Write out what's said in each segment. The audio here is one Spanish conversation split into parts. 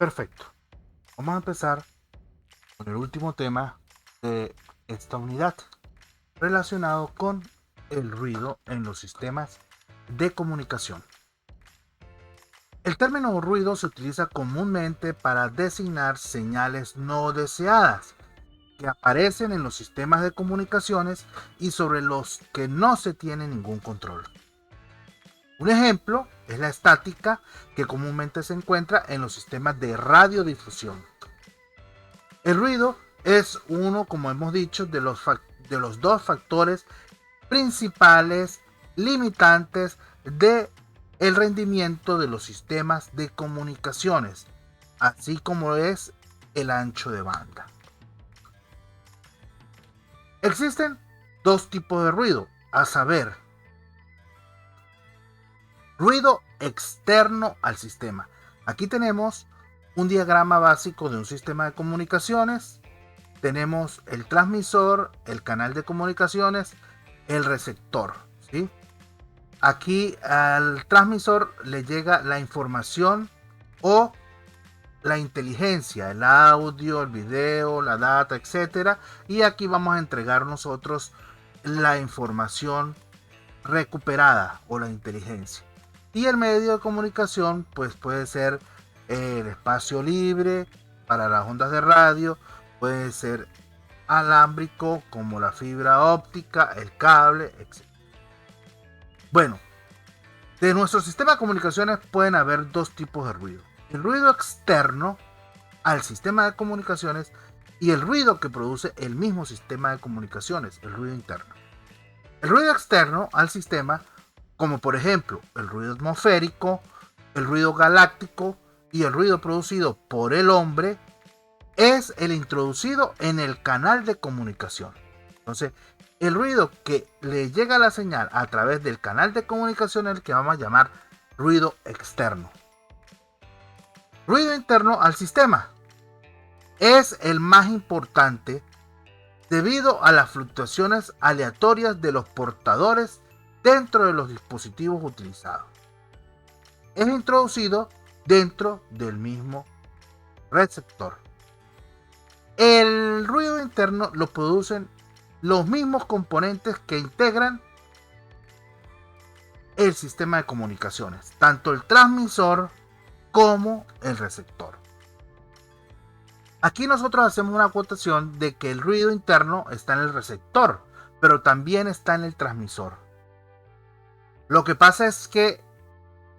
Perfecto. Vamos a empezar con el último tema de esta unidad, relacionado con el ruido en los sistemas de comunicación. El término ruido se utiliza comúnmente para designar señales no deseadas que aparecen en los sistemas de comunicaciones y sobre los que no se tiene ningún control. Un ejemplo es la estática, que comúnmente se encuentra en los sistemas de radiodifusión. El ruido es uno, como hemos dicho, de los dos factores principales limitantes de el rendimiento de los sistemas de comunicaciones, así como es el ancho de banda. Existen dos tipos de ruido, a saber, ruido externo al sistema. Aquí tenemos un diagrama básico de un sistema de comunicaciones. Tenemos el transmisor, el canal de comunicaciones, el receptor, ¿sí? Aquí al transmisor le llega la información o la inteligencia, el audio, el video, la data, etcétera. Y aquí vamos a entregar nosotros la información recuperada o la inteligencia. Y el medio de comunicación pues puede ser el espacio libre para las ondas de radio, puede ser alámbrico como la fibra óptica, el cable, etc. Bueno, de nuestro sistema de comunicaciones pueden haber dos tipos de ruido: el ruido externo al sistema de comunicaciones y el ruido que produce el mismo sistema de comunicaciones, el ruido interno. El ruido externo al sistema, como por ejemplo el ruido atmosférico, el ruido galáctico y el ruido producido por el hombre, es el introducido en el canal de comunicación. Entonces, el ruido que le llega a la señal a través del canal de comunicación es el que vamos a llamar ruido externo. Ruido interno al sistema es el más importante debido a las fluctuaciones aleatorias de los portadores dentro de los dispositivos utilizados. Es introducido dentro del mismo receptor. El ruido interno lo producen los mismos componentes que integran el sistema de comunicaciones, tanto el transmisor como el receptor. Aquí nosotros hacemos una acotación de que el ruido interno está en el receptor, pero también está en el transmisor. Lo que pasa es que,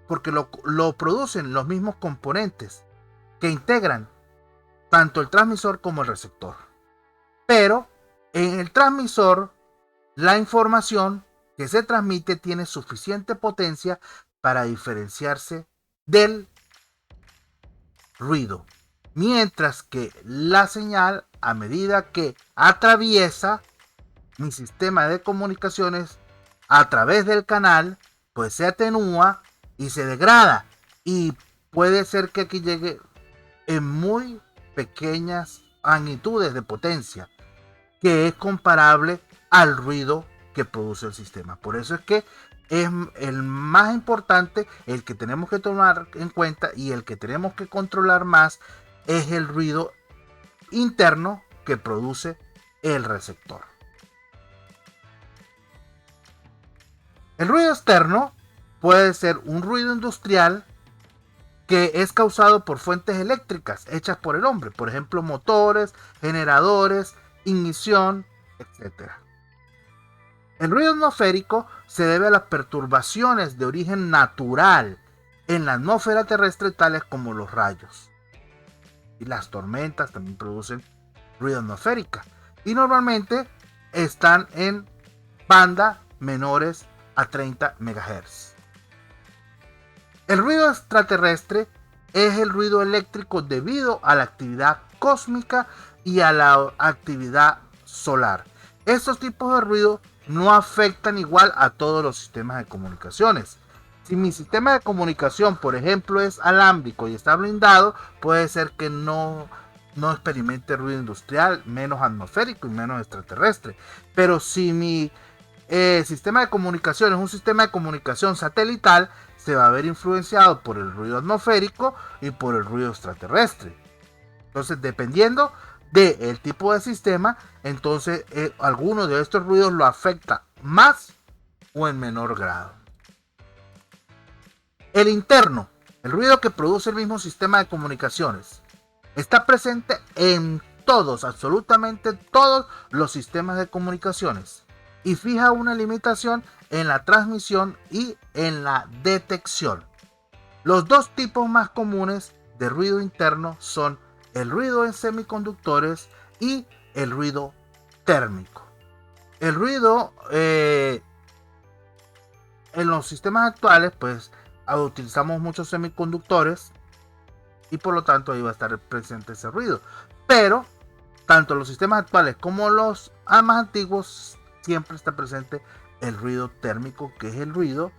porque lo producen los mismos componentes que integran tanto el transmisor como el receptor. Pero en el transmisor, la información que se transmite tiene suficiente potencia para diferenciarse del ruido. Mientras que la señal, a medida que atraviesa mi sistema de comunicaciones a través del canal, pues se atenúa y se degrada. Y puede ser que aquí llegue en muy pequeñas magnitudes de potencia, que es comparable al ruido que produce el sistema. Por eso es que es el más importante, el que tenemos que tomar en cuenta y el que tenemos que controlar más, es el ruido interno que produce el receptor. El ruido externo puede ser un ruido industrial que es causado por fuentes eléctricas hechas por el hombre, por ejemplo motores, generadores, ignición, etc. El ruido atmosférico se debe a las perturbaciones de origen natural en la atmósfera terrestre, tales como los rayos. Y las tormentas también producen ruido atmosférica. Y normalmente están en banda menores a 30 MHz. El ruido extraterrestre es el ruido eléctrico debido a la actividad cósmica y a la actividad solar. Estos tipos de ruido no afectan igual a todos los sistemas de comunicaciones. Si mi sistema de comunicación, por ejemplo, es alámbrico y está blindado, puede ser que no experimente ruido industrial, menos atmosférico y menos extraterrestre. Pero si mi sistema de comunicación es un sistema de comunicación satelital, se va a ver influenciado por el ruido atmosférico y por el ruido extraterrestre. Entonces, dependiendo del tipo de sistema, entonces alguno de estos ruidos lo afecta más o en menor grado. El interno, el ruido que produce el mismo sistema de comunicaciones, está presente en todos, absolutamente todos los sistemas de comunicaciones y fija una limitación en la transmisión y en la detección. Los dos tipos más comunes de ruido interno son el ruido en semiconductores y el ruido térmico. El ruido en los sistemas actuales, pues utilizamos muchos semiconductores y por lo tanto ahí va a estar presente ese ruido. Pero tanto los sistemas actuales como los más antiguos siempre está presente el ruido térmico, que es el ruido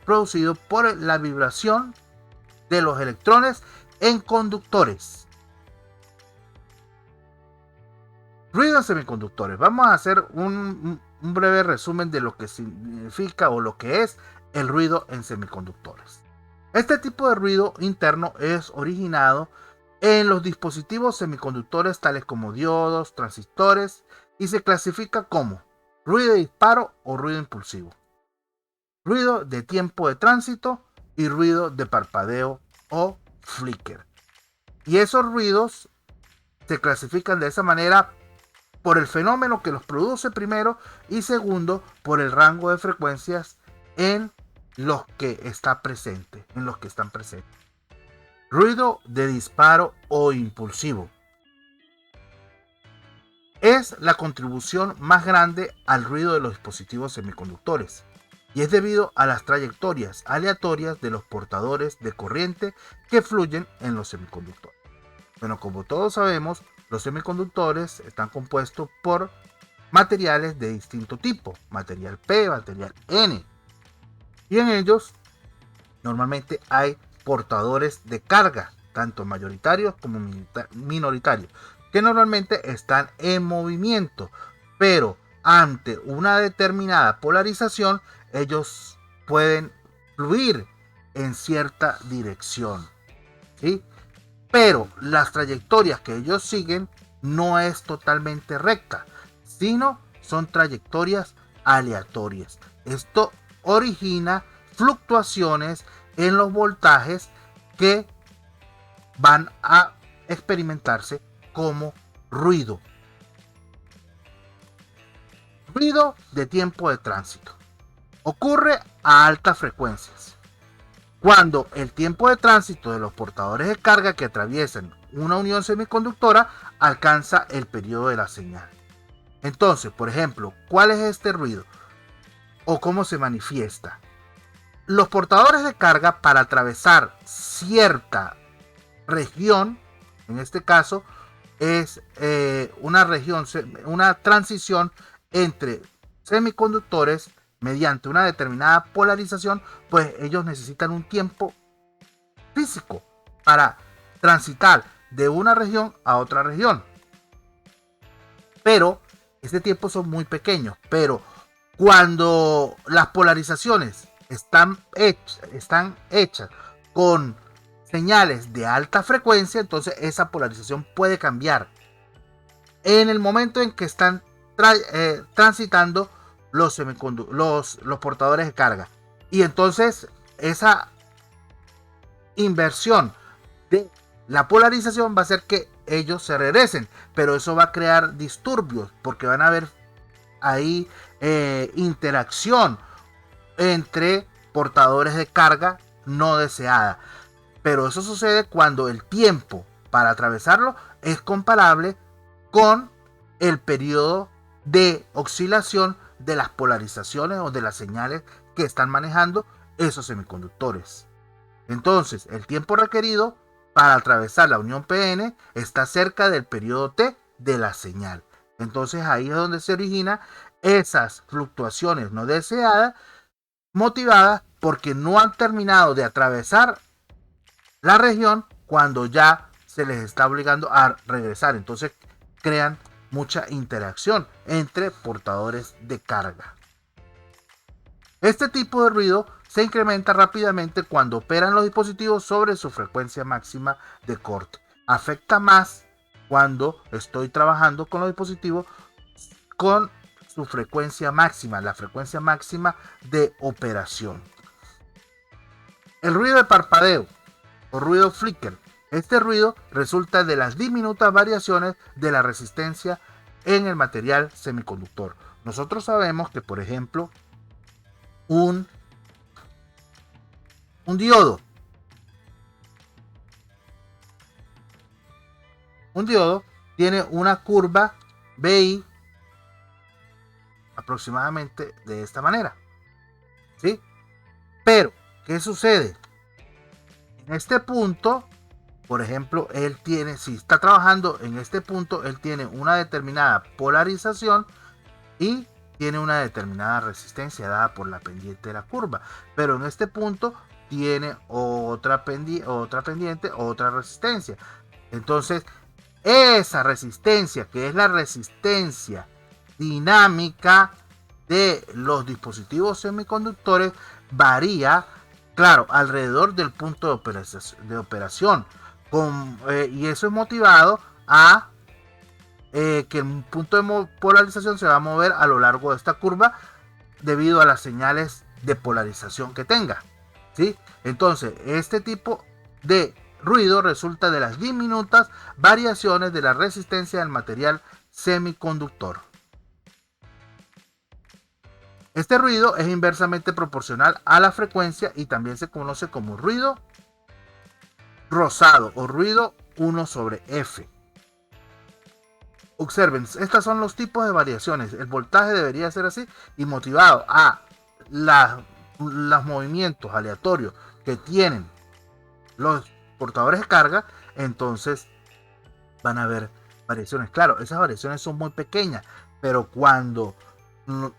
producido por la vibración de los electrones en conductores. Ruido en semiconductores. Vamos a hacer un breve resumen de lo que significa o lo que es el ruido en semiconductores. Este tipo de ruido interno es originado en los dispositivos semiconductores tales como diodos, transistores, y se clasifica como ruido de disparo o ruido impulsivo, ruido de tiempo de tránsito y ruido de parpadeo o flicker. Y esos ruidos se clasifican de esa manera por el fenómeno que los produce primero y segundo por el rango de frecuencias en los que está presente, en los que están presentes. Ruido de disparo o impulsivo es la contribución más grande al ruido de los dispositivos semiconductores y es debido a las trayectorias aleatorias de los portadores de corriente que fluyen en los semiconductores. Bueno, como todos sabemos, los semiconductores están compuestos por materiales de distinto tipo, material P, material N, y en ellos normalmente hay portadores de carga, tanto mayoritarios como minoritarios, que normalmente están en movimiento, pero ante una determinada polarización, ellos pueden fluir en cierta dirección, ¿sí? Pero las trayectorias que ellos siguen no es totalmente recta, sino son trayectorias aleatorias. Esto origina fluctuaciones en los voltajes que van a experimentarse como ruido. Ruido de tiempo de tránsito. Ocurre a altas frecuencias. Cuando el tiempo de tránsito de los portadores de carga que atraviesan una unión semiconductora alcanza el periodo de la señal. Entonces, por ejemplo, ¿cuál es este ruido? ¿O cómo se manifiesta? Los portadores de carga, para atravesar cierta región, en este caso es una transición entre semiconductores mediante una determinada polarización, pues ellos necesitan un tiempo físico para transitar de una región a otra región. Pero este tiempo son muy pequeños. Pero cuando las polarizaciones están hechas con señales de alta frecuencia, entonces esa polarización puede cambiar en el momento en que están transitando los portadores de carga. Y entonces esa inversión de la polarización va a hacer que ellos se regresen, pero eso va a crear disturbios porque van a haber ahí interacción entre portadores de carga no deseada. Pero eso sucede cuando el tiempo para atravesarlo es comparable con el periodo de oscilación de las polarizaciones o de las señales que están manejando esos semiconductores. Entonces, el tiempo requerido para atravesar la unión PN está cerca del periodo T de la señal. Entonces, ahí es donde se originan esas fluctuaciones no deseadas, motivadas porque no han terminado de atravesar la región cuando ya se les está obligando a regresar. Entonces, crean mucha interacción entre portadores de carga. Este tipo de ruido se incrementa rápidamente cuando operan los dispositivos sobre su frecuencia máxima de corte. Afecta más cuando estoy trabajando con los dispositivos con su frecuencia máxima, la frecuencia máxima de operación. El ruido de parpadeo o ruido flicker. Este ruido resulta de las diminutas variaciones de la resistencia en el material semiconductor. Nosotros sabemos que, por ejemplo, un diodo tiene una curva BI aproximadamente de esta manera, ¿sí? Pero, ¿qué sucede? En este punto, por ejemplo, si está trabajando en este punto, él tiene una determinada polarización y tiene una determinada resistencia dada por la pendiente de la curva. Pero en este punto tiene otra pendiente, otra resistencia. Entonces, esa resistencia, que es la resistencia dinámica de los dispositivos semiconductores, varía, claro, alrededor del punto de operación. Y eso es motivado a que el punto de polarización se va a mover a lo largo de esta curva debido a las señales de polarización que tenga, ¿sí? Entonces, este tipo de ruido resulta de las diminutas variaciones de la resistencia del material semiconductor. Este ruido es inversamente proporcional a la frecuencia y también se conoce como ruido rosado o ruido 1 sobre F. Observen, estos son los tipos de variaciones. El voltaje debería ser así y motivado a los movimientos aleatorios que tienen los portadores de carga, entonces van a haber variaciones. Claro, esas variaciones son muy pequeñas, pero cuando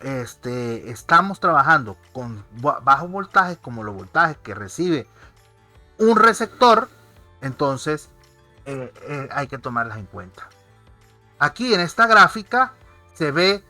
estamos trabajando con bajos voltajes, como los voltajes que recibe un receptor, entonces hay que tomarlas en cuenta. Aquí en esta gráfica se ve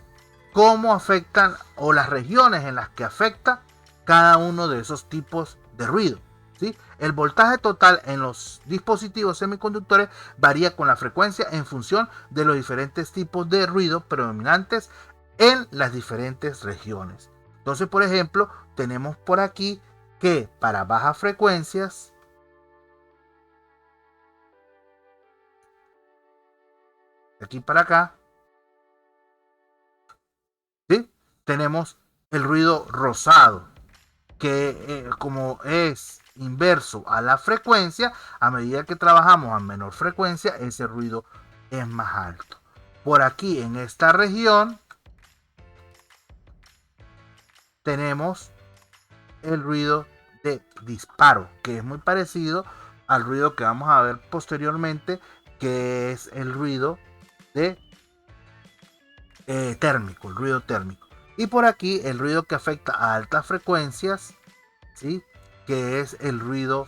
cómo afectan o las regiones en las que afecta cada uno de esos tipos de ruido, ¿sí? El voltaje total en los dispositivos semiconductores varía con la frecuencia en función de los diferentes tipos de ruido predominantes en las diferentes regiones. Entonces, por ejemplo, tenemos por aquí que para bajas frecuencias, de aquí para acá, ¿sí?, tenemos el ruido rosado, que como es inverso a la frecuencia, a medida que trabajamos a menor frecuencia, ese ruido es más alto. Por aquí en esta región tenemos el ruido de disparo, que es muy parecido al ruido que vamos a ver posteriormente, que es el ruido de térmico, el ruido térmico. Y por aquí el ruido que afecta a altas frecuencias, ¿sí?, que es el ruido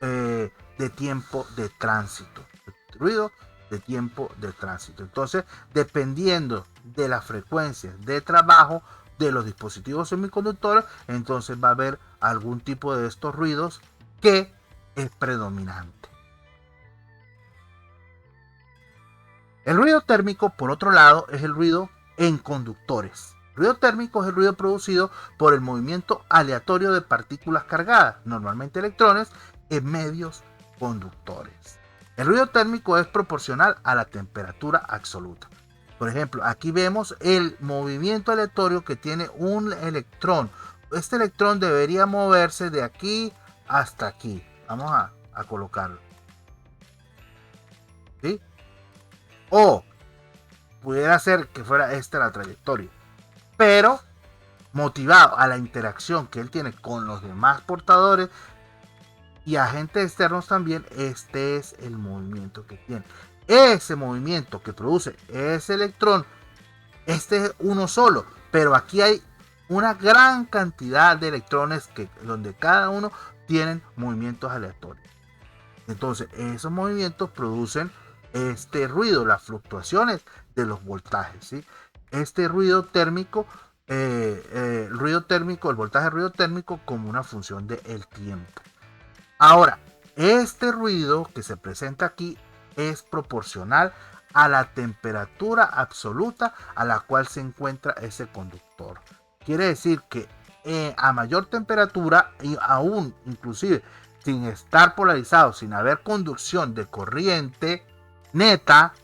de tiempo de tránsito. El ruido de tiempo de tránsito. Entonces, dependiendo de las frecuencias de trabajo de los dispositivos semiconductores, entonces va a haber algún tipo de estos ruidos que es predominante. El ruido térmico, por otro lado, es el ruido en conductores. El ruido térmico es el ruido producido por el movimiento aleatorio de partículas cargadas, normalmente electrones, en medios conductores. El ruido térmico es proporcional a la temperatura absoluta. Por ejemplo, aquí vemos el movimiento aleatorio que tiene un electrón. Este electrón debería moverse de aquí hasta aquí. Vamos a colocarlo, ¿sí? O pudiera ser que fuera esta la trayectoria, pero motivado a la interacción que él tiene con los demás portadores y agentes externos también, este es el movimiento que tiene. Ese movimiento que produce ese electrón, este es uno solo, pero aquí hay una gran cantidad de electrones donde cada uno tienen movimientos aleatorios. Entonces, esos movimientos producen este ruido, las fluctuaciones de los voltajes, ¿sí? Este ruido térmico el ruido térmico, el voltaje de ruido térmico como una función del tiempo. Ahora, este ruido que se presenta aquí es proporcional a la temperatura absoluta a la cual se encuentra ese conductor. Quiere decir que a mayor temperatura, y aún inclusive sin estar polarizado, sin haber conducción de corriente neta,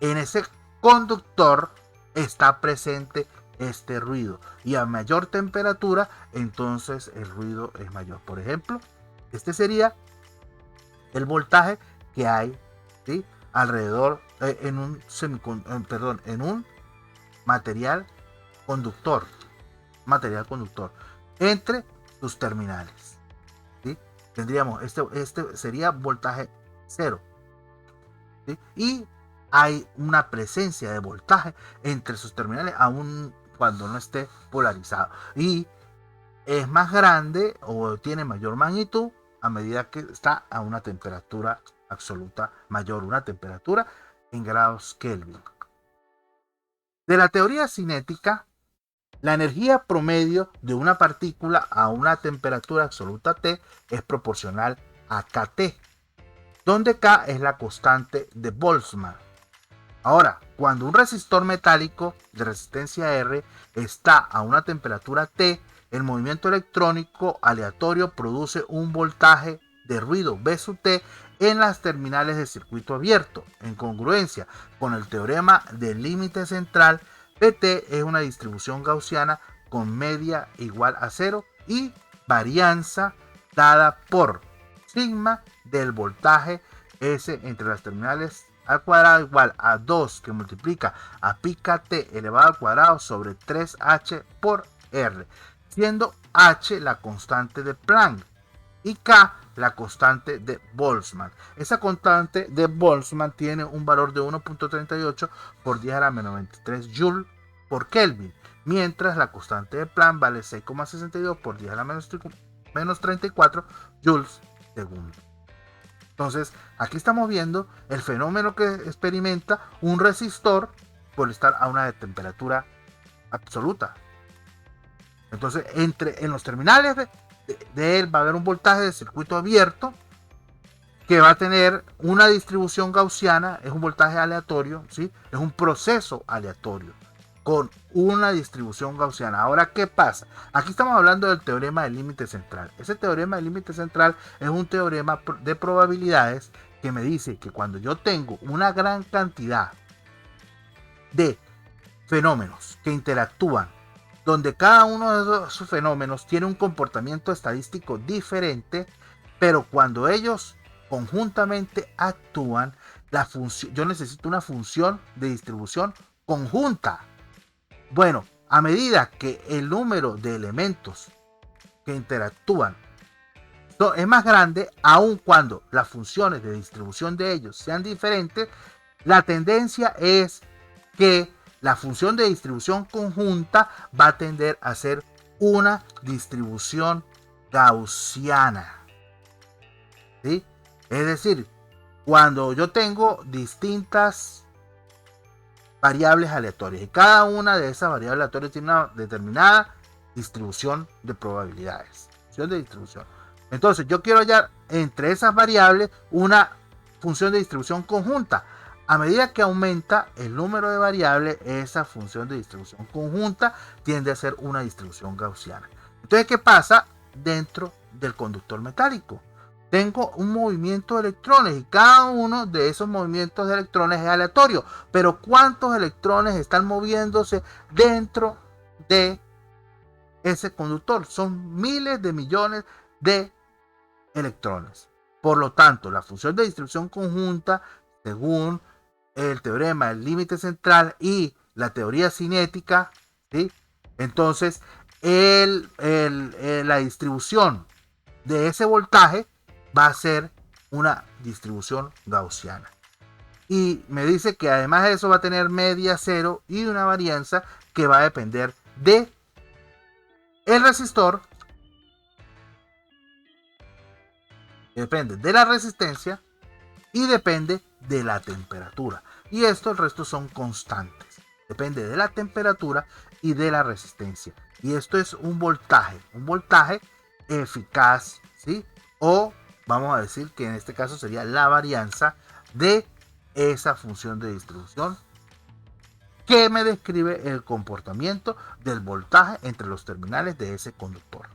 en ese conductor está presente este ruido. Y a mayor temperatura, entonces el ruido es mayor. Por ejemplo, este sería el voltaje que hay, ¿sí?, alrededor en un en un material conductor, entre sus terminales, ¿sí? Tendríamos este sería voltaje 0, ¿sí? Y hay una presencia de voltaje entre sus terminales aún cuando no esté polarizado, y es más grande o tiene mayor magnitud a medida que está a una temperatura absoluta mayor, una temperatura en grados Kelvin. De la teoría cinética, la energía promedio de una partícula a una temperatura absoluta T es proporcional a kT, donde K es la constante de Boltzmann. Ahora, cuando un resistor metálico de resistencia R está a una temperatura T, el movimiento electrónico aleatorio produce un voltaje de ruido V sub T en las terminales de circuito abierto. En congruencia con el teorema del límite central, PT es una distribución gaussiana con media igual a 0 y varianza dada por sigma del voltaje S entre las terminales al cuadrado igual a 2 que multiplica a pi kt elevado al cuadrado sobre 3h por r, siendo h la constante de Planck y k la constante de Boltzmann. Esa constante de Boltzmann tiene un valor de 1.38 por 10 a la menos 23 Joule por Kelvin, mientras la constante de Planck vale 6,62 por 10 a la menos 34 Joules segundo. Entonces, aquí estamos viendo el fenómeno que experimenta un resistor por estar a una temperatura absoluta. Entonces, en los terminales de él va a haber un voltaje de circuito abierto que va a tener una distribución gaussiana, es un voltaje aleatorio, ¿sí? Es un proceso aleatorio con una distribución gaussiana. Ahora, ¿qué pasa? Aquí estamos hablando del teorema del límite central. Ese teorema del límite central es un teorema de probabilidades que me dice que cuando yo tengo una gran cantidad de fenómenos que interactúan, donde cada uno de esos fenómenos tiene un comportamiento estadístico diferente, pero cuando ellos conjuntamente actúan, yo necesito una función de distribución conjunta. Bueno, a medida que el número de elementos que interactúan es más grande, aun cuando las funciones de distribución de ellos sean diferentes, la tendencia es que la función de distribución conjunta va a tender a ser una distribución gaussiana, ¿sí? Es decir, cuando yo tengo distintas variables aleatorias y cada una de esas variables aleatorias tiene una determinada distribución de probabilidades, de distribución. Entonces yo quiero hallar entre esas variables una función de distribución conjunta. A medida que aumenta el número de variables, esa función de distribución conjunta tiende a ser una distribución gaussiana. Entonces, ¿qué pasa dentro del conductor metálico? Tengo un movimiento de electrones y cada uno de esos movimientos de electrones es aleatorio. Pero ¿cuántos electrones están moviéndose dentro de ese conductor? Son miles de millones de electrones. Por lo tanto, la función de distribución conjunta, según el teorema del límite central y la teoría cinética, ¿sí? Entonces, la distribución de ese voltaje va a ser una distribución gaussiana. Y me dice que además de eso va a tener media cero y una varianza que va a depender de el resistor, depende de la resistencia y depende de la temperatura. Y esto, el resto son constantes. depende de la temperatura y de la resistencia. Y esto es un voltaje eficaz, ¿sí? O vamos a decir que en este caso sería la varianza de esa función de distribución que me describe el comportamiento del voltaje entre los terminales de ese conductor.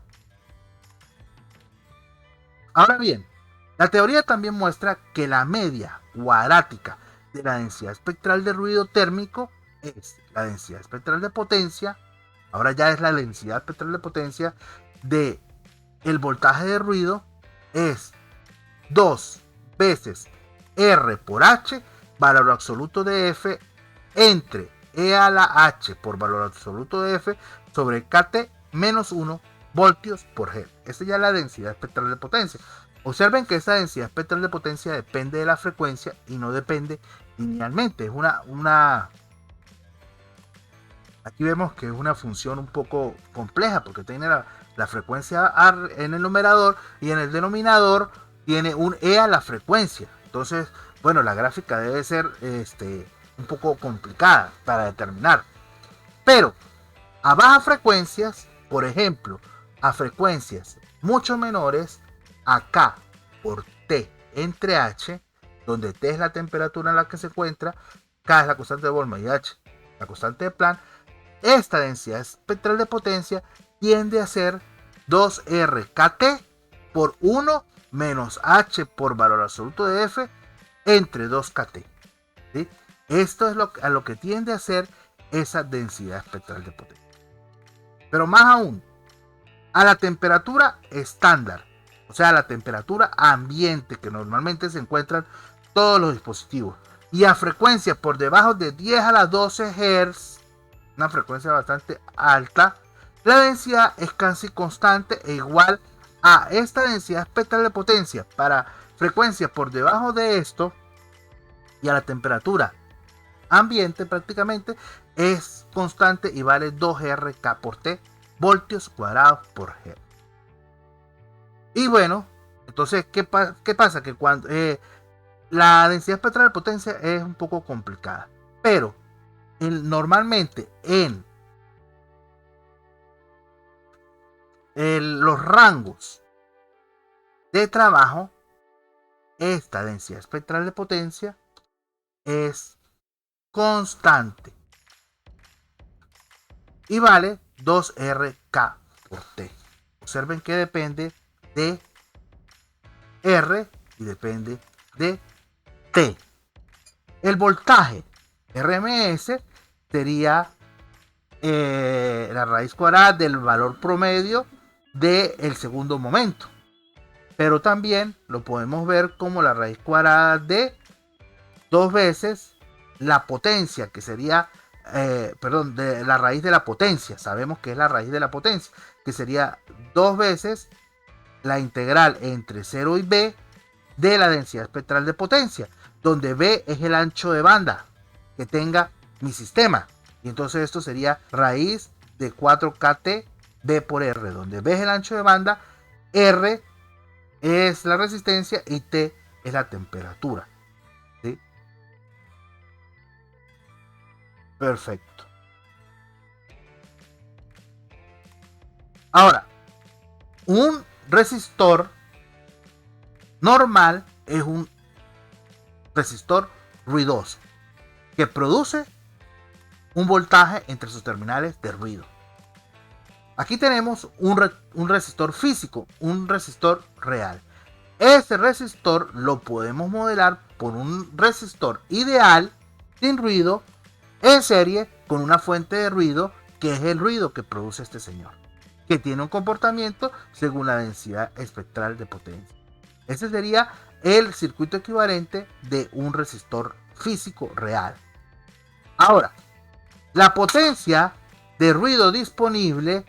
Ahora bien, la teoría también muestra que la media cuadrática de la densidad espectral de ruido térmico es la densidad espectral de potencia, ahora ya es la densidad espectral de potencia de el voltaje de ruido, es 2 veces R por H, valor absoluto de F, entre E a la H por valor absoluto de F sobre KT menos 1 voltios por G. Esta ya es la densidad espectral de potencia. Observen que esa densidad espectral de potencia depende de la frecuencia y no depende linealmente. Es aquí vemos que es una función un poco compleja porque tiene la frecuencia en el numerador y en el denominador tiene un E a la frecuencia. Entonces, bueno, la gráfica debe ser un poco complicada para determinar. Pero a bajas frecuencias, por ejemplo, a frecuencias mucho menores, a K por T entre H, donde T es la temperatura en la que se encuentra, K es la constante de Boltzmann y H la constante de Planck, esta densidad espectral de potencia tiende a ser 2RKT por 1 menos H por valor absoluto de F entre 2KT. ¿Sí? Esto es a lo que tiende a ser esa densidad espectral de potencia. Pero más aún, a la temperatura estándar, o sea, a la temperatura ambiente que normalmente se encuentran todos los dispositivos, y a frecuencias por debajo de 10 a la 12 Hz, una frecuencia bastante alta, la densidad es casi constante e igual a esta densidad espectral de potencia para frecuencias por debajo de esto, y a la temperatura ambiente prácticamente es constante y vale 2RK por T voltios cuadrados por G. Y bueno, entonces, ¿qué pasa? Que cuando la densidad espectral de potencia es un poco complicada, pero normalmente en los rangos de trabajo, esta densidad espectral de potencia es constante y vale 2RK por T. Observen que depende de R y depende de T. El voltaje RMS sería la raíz cuadrada del valor promedio del segundo momento, pero también lo podemos ver como la raíz cuadrada de 2 veces la potencia, que sería de la raíz de la potencia. Sabemos que es la raíz de la potencia, que sería 2 veces la integral entre 0 y B de la densidad espectral de potencia, donde B es el ancho de banda que tenga mi sistema. Y entonces esto sería raíz de 4KT B por R, donde B es el ancho de banda, R es la resistencia y T es la temperatura. ¿Sí? Perfecto. Ahora, un resistor normal es un resistor ruidoso que produce un voltaje entre sus terminales de ruido. Aquí tenemos un resistor físico, un resistor real. Este resistor lo podemos modelar por un resistor ideal sin ruido en serie con una fuente de ruido que es el ruido que produce este señor, que tiene un comportamiento según la densidad espectral de potencia. Ese sería el circuito equivalente de un resistor físico real. Ahora, la potencia de ruido disponible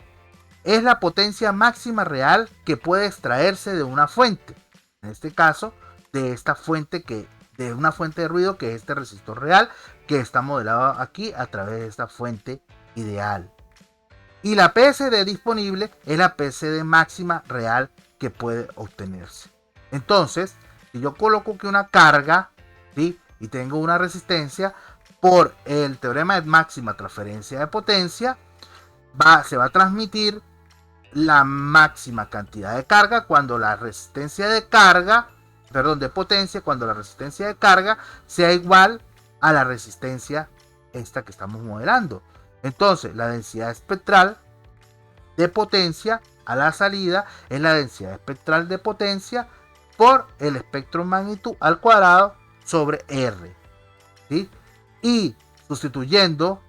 es la potencia máxima real que puede extraerse de una fuente. En este caso, de una fuente de ruido que es este resistor real, que está modelado aquí a través de esta fuente ideal. Y la PSD disponible es la PSD máxima real que puede obtenerse. Entonces, si yo coloco aquí una carga, ¿sí?, y tengo una resistencia, por el teorema de máxima transferencia de potencia, se va a transmitir la máxima cantidad de carga cuando la resistencia de carga, de potencia, cuando la resistencia de carga sea igual a la resistencia esta que estamos modelando. Entonces, la densidad espectral de potencia a la salida es la densidad espectral de potencia por el espectro magnitud al cuadrado sobre R. ¿Sí? Y sustituyendo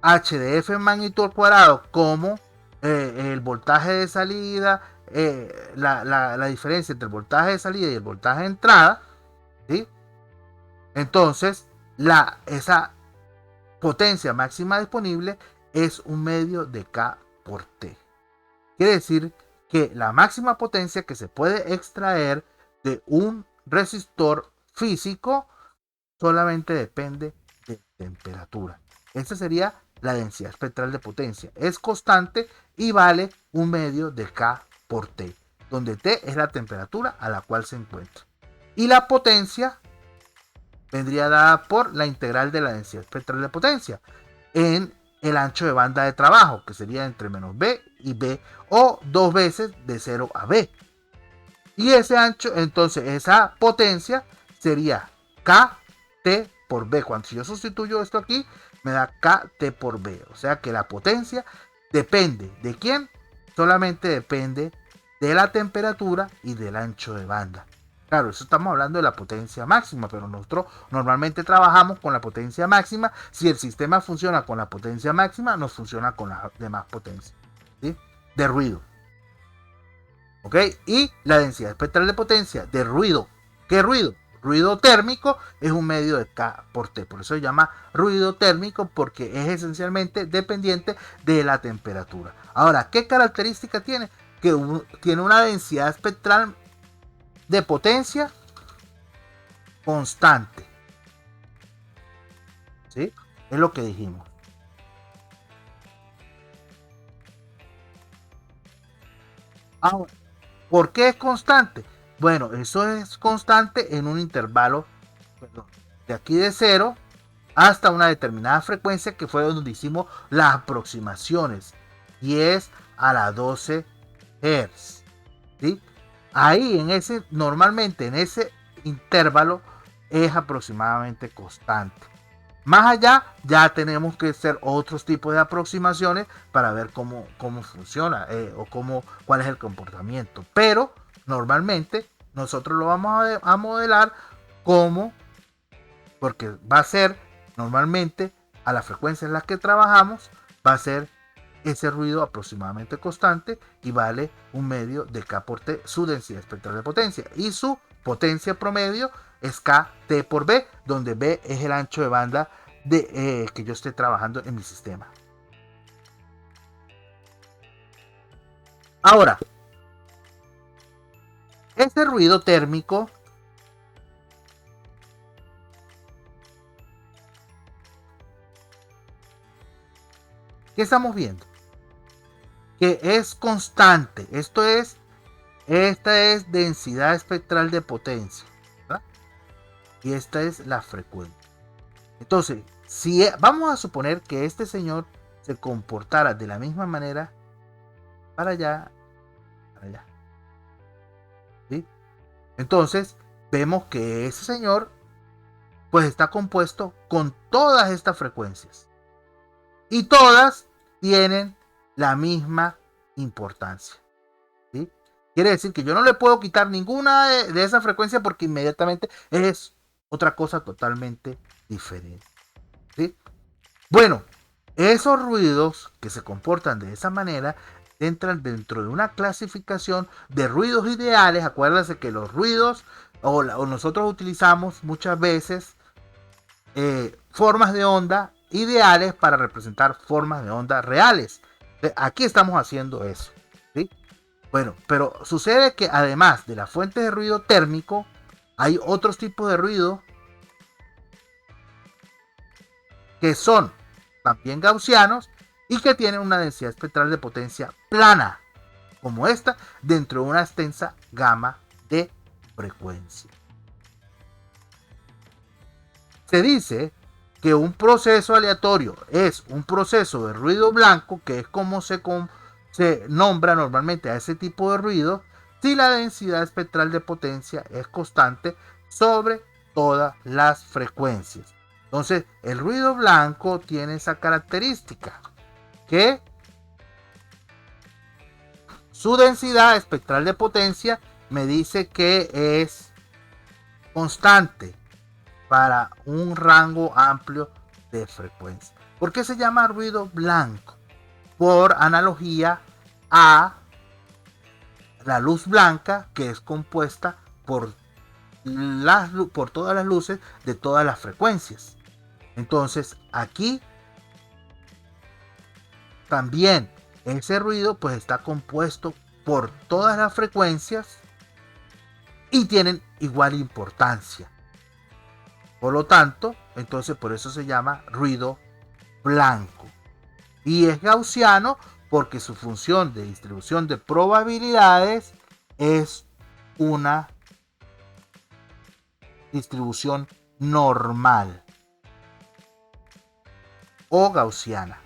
H de F magnitud al cuadrado como el voltaje de salida, la diferencia entre el voltaje de salida y el voltaje de entrada, ¿sí? Entonces esa potencia máxima disponible es un medio de K por T. Quiere decir que la máxima potencia que se puede extraer de un resistor físico solamente depende de temperatura. Esa sería la densidad espectral de potencia. Es constante y vale un medio de K por T, donde T es la temperatura a la cual se encuentra. Y la potencia vendría dada por la integral de la densidad espectral de potencia en el ancho de banda de trabajo, que sería entre menos B y B, o dos veces de 0 a B. Y ese ancho, entonces esa potencia sería KT por B. Cuando si yo sustituyo esto aquí, me da KT por B. O sea que la potencia depende de quién, solamente depende de la temperatura y del ancho de banda. Claro, eso estamos hablando de la potencia máxima, pero nosotros normalmente trabajamos con la potencia máxima. Si el sistema funciona con la potencia máxima, nos funciona con la demás potencia, ¿sí? De ruido. ¿Ok? Y la densidad espectral de potencia de ruido. ¿Qué ruido? Ruido térmico es un medio de K por T. Por eso se llama ruido térmico, porque es esencialmente dependiente de la temperatura. Ahora, ¿qué característica tiene? Que tiene una densidad espectral de potencia constante. ¿Sí? Es lo que dijimos. Ahora, ¿por qué es constante? Bueno, eso es constante en un intervalo de aquí de 0 hasta una determinada frecuencia, que fue donde hicimos las aproximaciones, 10 a la 12 Hz. ¿Sí? Ahí normalmente en ese intervalo es aproximadamente constante. Más allá ya tenemos que hacer otros tipos de aproximaciones para ver cómo funciona o cuál es el comportamiento. Pero normalmente nosotros lo vamos a modelar como, porque va a ser normalmente a la frecuencia en la que trabajamos, va a ser ese ruido aproximadamente constante y vale un medio de K por T, su densidad espectral de potencia, y su potencia promedio es KT por B, donde B es el ancho de banda que yo esté trabajando en mi sistema. Ahora, este ruido térmico ¿qué estamos viendo? Que es constante. Esta es densidad espectral de potencia, ¿verdad? Y esta es la frecuencia. Entonces, si vamos a suponer que este señor se comportara de la misma manera para allá, ¿sí? Entonces vemos que ese señor pues está compuesto con todas estas frecuencias y todas tienen la misma importancia, ¿sí? Quiere decir que yo no le puedo quitar ninguna de esas frecuencias, porque inmediatamente es otra cosa totalmente diferente, ¿sí? Bueno, esos ruidos que se comportan de esa manera entran dentro de una clasificación de ruidos ideales. Acuérdense que los ruidos, o nosotros utilizamos muchas veces formas de onda ideales para representar formas de onda reales. Aquí estamos haciendo eso, ¿sí? Bueno, pero sucede que además de la fuente de ruido térmico, hay otros tipos de ruido que son también gaussianos y que tienen una densidad espectral de potencia plana, como esta, dentro de una extensa gama de frecuencia. Se dice que un proceso aleatorio es un proceso de ruido blanco, que es como se nombra normalmente a ese tipo de ruido, si la densidad espectral de potencia es constante sobre todas las frecuencias. Entonces, el ruido blanco tiene esa característica, que su densidad espectral de potencia me dice que es constante para un rango amplio de frecuencia. ¿Por qué se llama ruido blanco? Por analogía a la luz blanca, que es compuesta por todas las luces de todas las frecuencias. Entonces aquí también ese ruido pues está compuesto por todas las frecuencias y tienen igual importancia. Por lo tanto, entonces por eso se llama ruido blanco. Y es gaussiano porque su función de distribución de probabilidades es una distribución normal o gaussiana.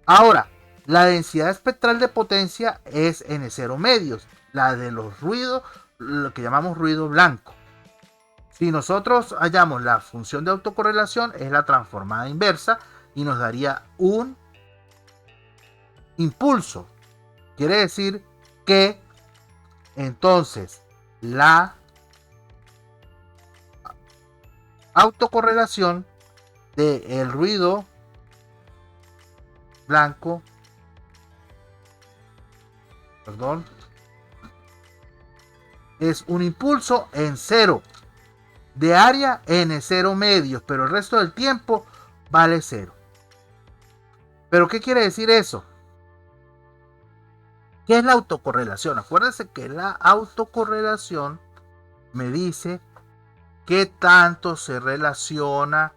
Ahora, la densidad espectral de potencia es N0 medios, la de los ruidos, lo que llamamos ruido blanco. Si nosotros hallamos la función de autocorrelación, es la transformada inversa y nos daría un impulso. Quiere decir que entonces la autocorrelación del ruido blanco, es un impulso en cero, de área N0 medios, pero el resto del tiempo vale cero. ¿Pero qué quiere decir eso? ¿Qué es la autocorrelación? Acuérdense que la autocorrelación me dice qué tanto se relaciona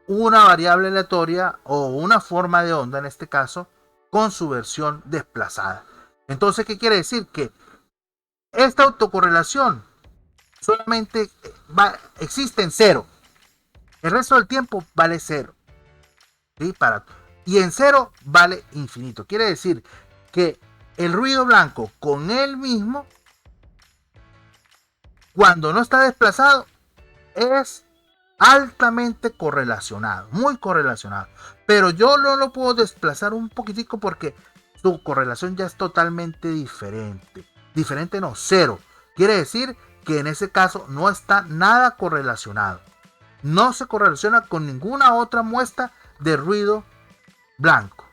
una variable aleatoria o una forma de onda, en este caso, con su versión desplazada. Entonces, ¿qué quiere decir? Que esta autocorrelación solamente existe en cero. El resto del tiempo vale cero. ¿Sí? Y en cero vale infinito. Quiere decir que el ruido blanco con él mismo, cuando no está desplazado, es altamente correlacionado, muy correlacionado. Pero yo no lo puedo desplazar un poquitico porque su correlación ya es totalmente diferente. Diferente no, cero. Quiere decir que en ese caso no está nada correlacionado. No se correlaciona con ninguna otra muestra de ruido blanco.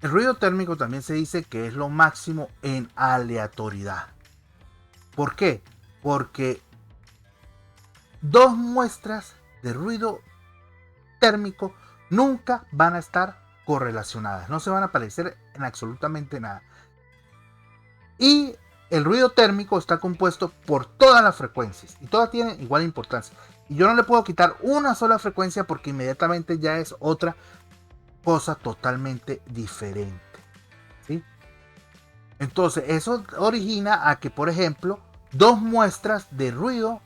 El ruido térmico también se dice que es lo máximo en aleatoriedad. ¿Por qué? Porque dos muestras de ruido térmico nunca van a estar correlacionadas, no se van a parecer en absolutamente nada. Y el ruido térmico está compuesto por todas las frecuencias y todas tienen igual importancia. Y yo no le puedo quitar una sola frecuencia porque inmediatamente ya es otra cosa totalmente diferente. ¿Sí? Entonces eso origina a que, por ejemplo, dos muestras de ruido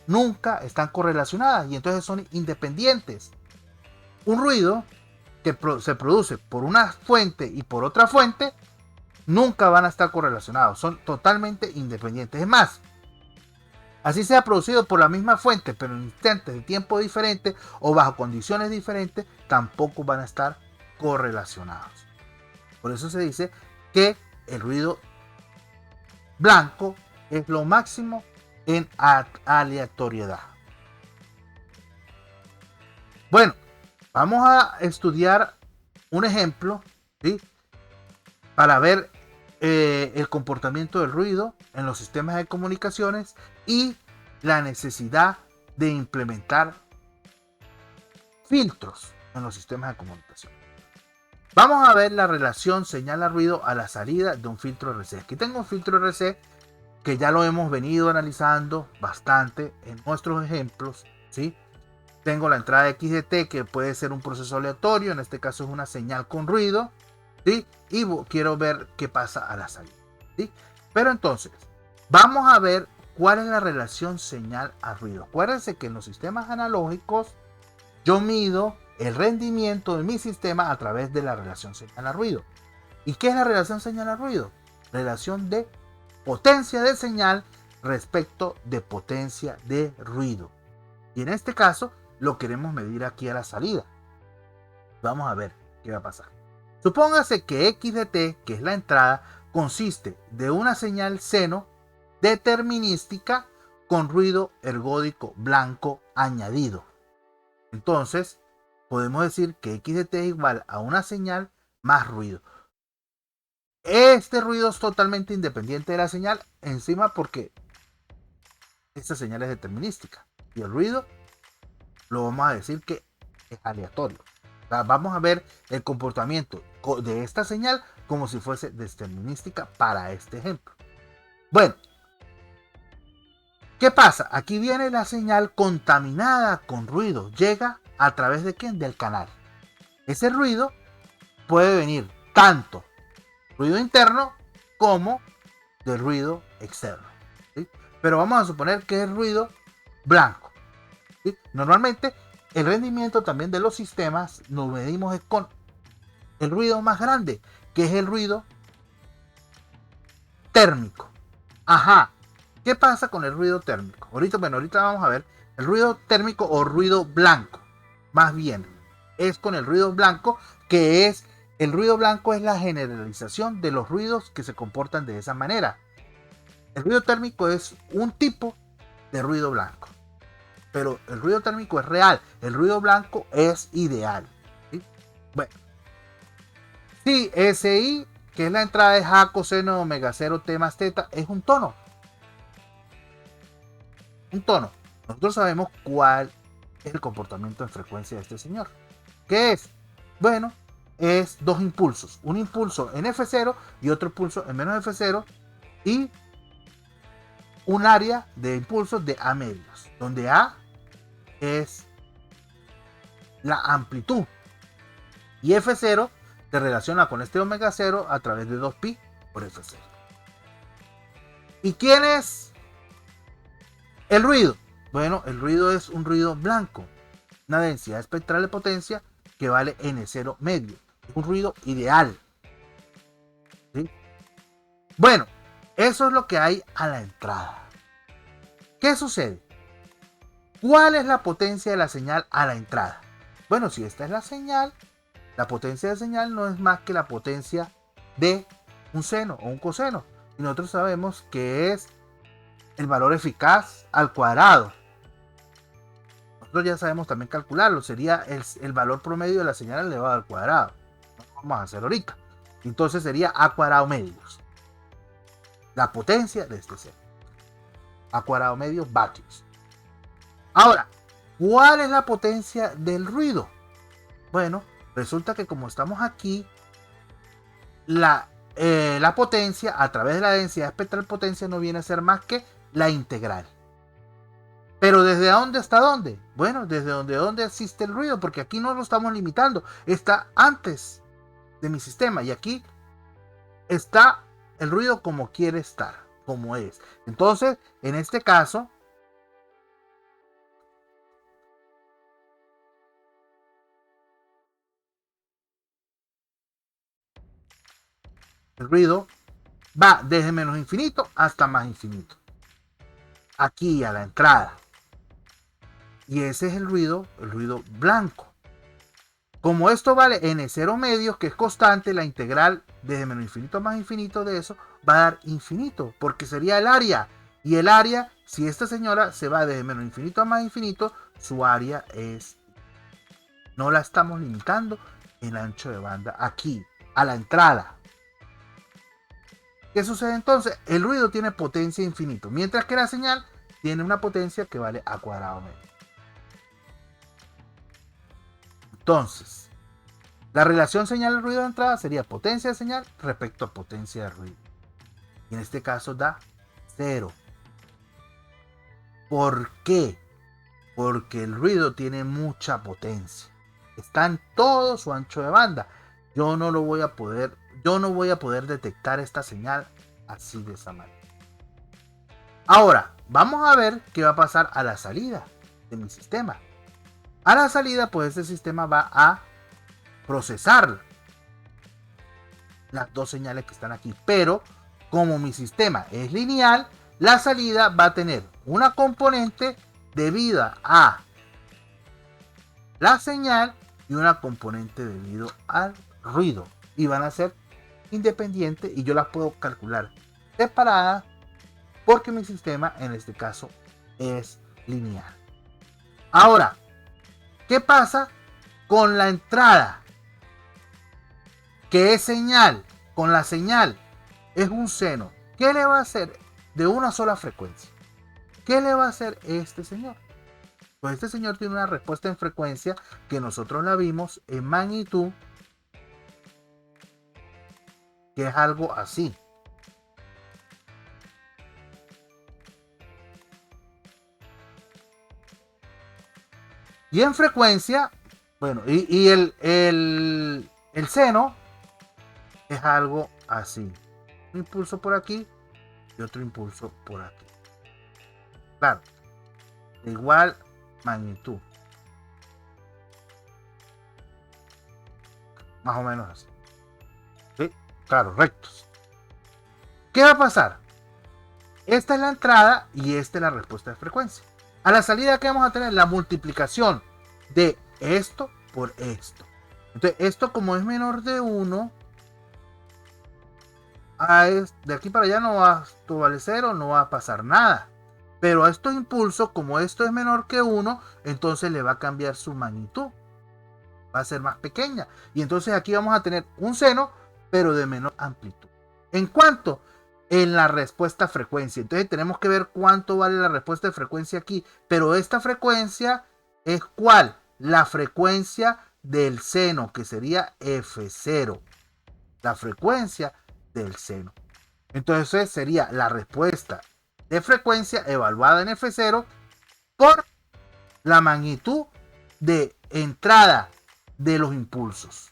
nunca están correlacionadas y entonces son independientes. Un ruido que se produce por una fuente y por otra fuente nunca van a estar correlacionados, son totalmente independientes. Es más, así sea producido por la misma fuente pero en instantes de tiempo diferentes o bajo condiciones diferentes, tampoco van a estar correlacionados. Por eso se dice que el ruido blanco es lo máximo en aleatoriedad. Bueno, vamos a estudiar un ejemplo, ¿sí? Para ver el comportamiento del ruido en los sistemas de comunicaciones y la necesidad de implementar filtros en los sistemas de comunicación. Vamos a ver la relación señal a ruido a la salida de un filtro RC. Aquí tengo un filtro RC que ya lo hemos venido analizando bastante en nuestros ejemplos, ¿sí? Tengo la entrada XDT, que puede ser un proceso aleatorio, en este caso es una señal con ruido, ¿sí? Y quiero ver qué pasa a la salida, ¿sí? Pero entonces, vamos a ver ¿cuál es la relación señal a ruido? Acuérdense que en los sistemas analógicos yo mido el rendimiento de mi sistema a través de la relación señal a ruido. ¿Y qué es la relación señal a ruido? Relación de potencia de señal respecto de potencia de ruido. Y en este caso lo queremos medir aquí a la salida. Vamos a ver qué va a pasar. Supóngase que x de t, que es la entrada, consiste de una señal seno determinística con ruido ergódico blanco añadido. Entonces, podemos decir que x de t es igual a una señal más ruido. Este ruido es totalmente independiente de la señal encima porque esta señal es determinística. Y el ruido lo vamos a decir que es aleatorio. O sea, vamos a ver el comportamiento de esta señal como si fuese determinística para este ejemplo. Bueno, ¿qué pasa? Aquí viene la señal contaminada con ruido. Llega a través de ¿quién? Del canal. Ese ruido puede venir tanto ruido interno como del ruido externo. ¿Sí? Pero vamos a suponer que es ruido blanco. ¿Sí? Normalmente el rendimiento también de los sistemas lo medimos con el ruido más grande, que es el ruido térmico. Ajá. ¿Qué pasa con el ruido térmico? Ahorita vamos a ver el ruido térmico o ruido blanco. Más bien, es con el ruido blanco, que es el ruido blanco es la generalización de los ruidos que se comportan de esa manera. El ruido térmico es un tipo de ruido blanco. Pero el ruido térmico es real. El ruido blanco es ideal. ¿Sí? Bueno. Si SI, que es la entrada de A coseno de omega 0 T más teta, es un tono. Un tono. Nosotros sabemos cuál es el comportamiento en frecuencia de este señor. ¿Qué es? Bueno, es dos impulsos. Un impulso en F0 y otro impulso en menos F0. Y un área de impulsos de A medios, donde A es la amplitud y F0 se relaciona con este omega 0 a través de 2pi por F0. ¿Y quién es el ruido? Bueno, el ruido es un ruido blanco, una densidad espectral de potencia que vale N0 medio. Es un ruido ideal. ¿Sí? Bueno, eso es lo que hay a la entrada. ¿Qué sucede? ¿Cuál es la potencia de la señal a la entrada? Bueno, si esta es la señal, la potencia de señal no es más que la potencia de un seno o un coseno. Y nosotros sabemos que es el valor eficaz al cuadrado. Nosotros ya sabemos también calcularlo. Sería el valor promedio de la señal elevado al cuadrado. Vamos a hacerlo ahorita. Entonces sería A cuadrado medios. La potencia de este seno. A cuadrado medios vatios. Ahora, ¿cuál es la potencia del ruido? Bueno, resulta que como estamos aquí, la potencia a través de la densidad espectral potencia no viene a ser más que la integral. ¿Pero desde dónde hasta dónde? Bueno, desde donde existe el ruido, porque aquí no lo estamos limitando. Está antes de mi sistema y aquí está el ruido como quiere estar, como es. Entonces, en este caso, el ruido va desde menos infinito hasta más infinito. Aquí a la entrada. Y ese es el ruido blanco. Como esto vale n0 medios, que es constante, la integral desde menos infinito a más infinito de eso va a dar infinito, porque sería el área. Y el área, si esta señora se va desde menos infinito a más infinito, su área es... No la estamos limitando en ancho de banda aquí, a la entrada. ¿Qué sucede entonces? El ruido tiene potencia infinito, mientras que la señal tiene una potencia que vale a cuadrado medio. Entonces, la relación señal-ruido de entrada sería potencia de señal respecto a potencia de ruido. Y en este caso da 0. ¿Por qué? Porque el ruido tiene mucha potencia. Está en todo su ancho de banda. Yo no voy a poder detectar esta señal así de esa manera. Ahora, vamos a ver qué va a pasar a la salida de mi sistema. A la salida, pues este sistema va a procesar las dos señales que están aquí. Pero como mi sistema es lineal, la salida va a tener una componente debida a la señal y una componente debido al ruido. Y van a ser independientes y yo las puedo calcular separadas porque mi sistema en este caso es lineal. Ahora, ¿qué pasa con la entrada? Que es señal, con la señal es un seno. ¿Qué le va a hacer de una sola frecuencia? ¿Qué le va a hacer este señor? Pues este señor tiene una respuesta en frecuencia que nosotros la vimos en magnitud, que es algo así. Y en frecuencia, bueno, y el seno es algo así. Un impulso por aquí y otro impulso por aquí. Claro, de igual magnitud. Más o menos así. ¿Sí? Claro, rectos. ¿Qué va a pasar? Esta es la entrada y esta es la respuesta de frecuencia. A la salida, ¿qué vamos a tener? La multiplicación de esto por esto. Entonces, esto como es menor de 1, de aquí para allá no va a valer 0, no va a pasar nada. Pero a estos impulsos, como esto es menor que 1, entonces le va a cambiar su magnitud. Va a ser más pequeña. Y entonces aquí vamos a tener un seno, pero de menor amplitud. ¿En cuánto? En la respuesta a frecuencia. Entonces tenemos que ver cuánto vale la respuesta de frecuencia aquí. Pero esta frecuencia es ¿cuál? La frecuencia del seno, que sería F0. La frecuencia del seno. Entonces sería la respuesta de frecuencia evaluada en F0 por la magnitud de entrada de los impulsos.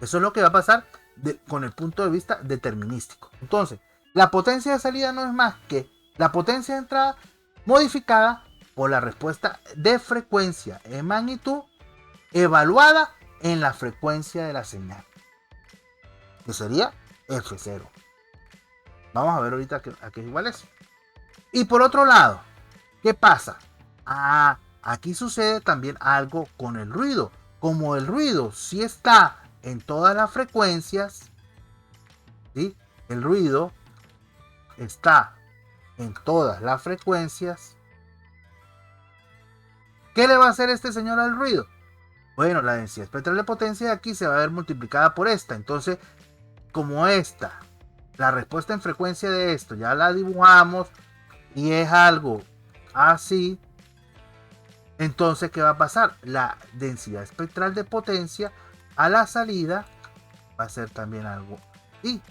Eso es lo que va a pasar con el punto de vista determinístico. Entonces, la potencia de salida no es más que la potencia de entrada modificada por la respuesta de frecuencia en magnitud evaluada en la frecuencia de la señal, que sería F0. Vamos a ver ahorita a qué es igual eso. Y por otro lado, ¿qué pasa? Aquí sucede también algo con el ruido. Como el ruido sí está en todas las frecuencias, ¿sí? El ruido está en todas las frecuencias. ¿Qué le va a hacer este señor al ruido? Bueno, la densidad espectral de potencia de aquí se va a ver multiplicada por esta. Entonces, como esta, la respuesta en frecuencia de esto, ya la dibujamos y es algo así. Entonces, ¿qué va a pasar? La densidad espectral de potencia a la salida va a ser también algo así.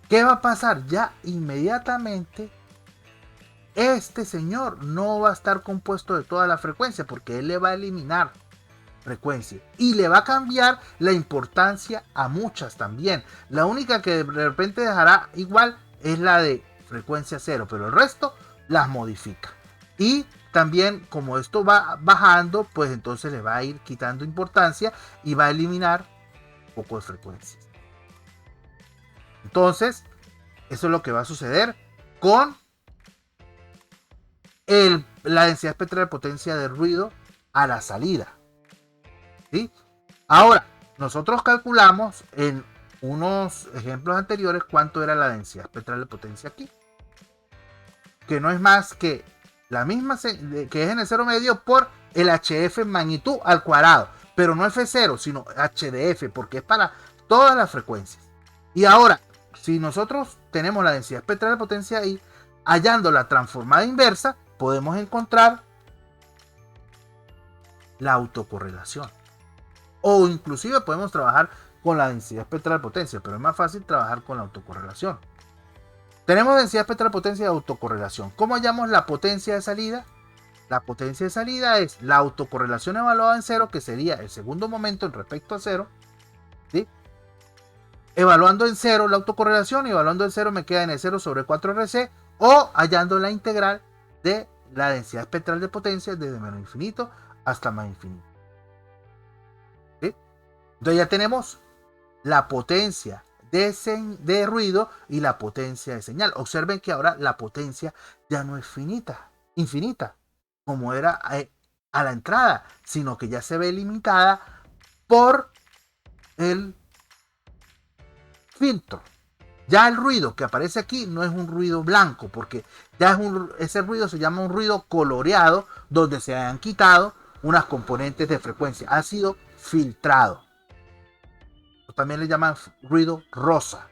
¿Qué va a pasar? Ya inmediatamente este señor no va a estar compuesto de toda la frecuencia porque él le va a eliminar frecuencia y le va a cambiar la importancia a muchas también. La única que de repente dejará igual es la de frecuencia 0, pero el resto las modifica. Y también como esto va bajando, pues entonces le va a ir quitando importancia y va a eliminar un poco de frecuencias. Entonces, eso es lo que va a suceder con la densidad espectral de potencia de ruido a la salida. ¿Sí? Ahora, nosotros calculamos en unos ejemplos anteriores cuánto era la densidad espectral de potencia aquí. Que no es más que la misma que es en el 0 medio por el HF en magnitud al cuadrado. Pero no F0, sino HDF, porque es para todas las frecuencias. Y ahora, si nosotros tenemos la densidad espectral de potencia ahí, hallando la transformada inversa, podemos encontrar la autocorrelación. O inclusive podemos trabajar con la densidad espectral de potencia, pero es más fácil trabajar con la autocorrelación. Tenemos densidad espectral de potencia y autocorrelación. ¿Cómo hallamos la potencia de salida? La potencia de salida es la autocorrelación evaluada en 0, que sería el segundo momento en respecto a 0, ¿sí? evaluando en 0 la autocorrelación y evaluando en 0 me queda en el 0 sobre 4RC o hallando la integral de la densidad espectral de potencia desde menos infinito hasta más infinito. ¿Sí? Entonces ya tenemos la potencia de ruido y la potencia de señal. Observen que ahora la potencia ya no es infinita, como era a la entrada, sino que ya se ve limitada por el filtro. Ya el ruido que aparece aquí no es un ruido blanco, porque ya ese ruido se llama un ruido coloreado, donde se han quitado unas componentes de frecuencia. Ha sido filtrado. También le llaman ruido rosa.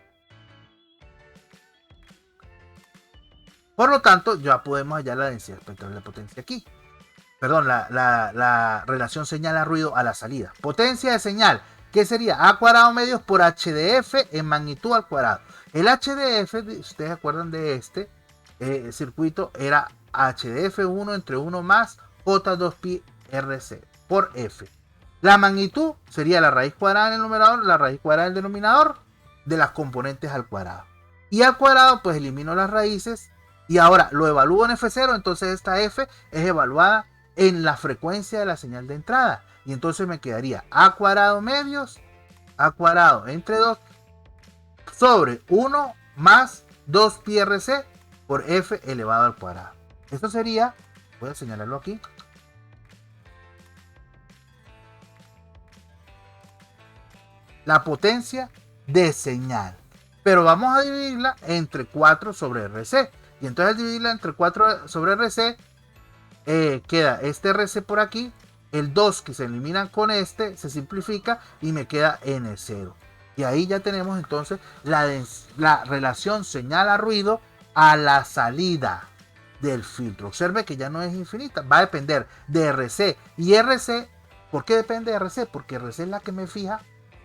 Por lo tanto, ya podemos hallar la densidad espectral de potencia aquí. Perdón, la relación señal a ruido a la salida. Potencia de señal, ¿qué sería? A cuadrado medios por HDF en magnitud al cuadrado. El HDF, si ustedes se acuerdan de este circuito, era HDF1 entre 1 más J2pi RC por F. La magnitud sería la raíz cuadrada en el numerador, la raíz cuadrada en el denominador de las componentes al cuadrado. Y al cuadrado pues elimino las raíces y ahora lo evalúo en F0, entonces esta F es evaluada en la frecuencia de la señal de entrada. Y entonces me quedaría A cuadrado medios, A cuadrado entre 2 sobre 1 más 2 pi RC por F elevado al cuadrado. Esto sería, voy a señalarlo aquí, la potencia de señal. Pero vamos a dividirla entre 4 sobre RC. Y entonces al dividirla entre 4 sobre RC, queda este RC por aquí. El 2 que se eliminan con este se simplifica y me queda N0. Y ahí ya tenemos entonces la relación señal a ruido a la salida del filtro. Observe que ya no es infinita, va a depender de RC. Y RC, ¿por qué depende de RC? Porque RC es la que me fija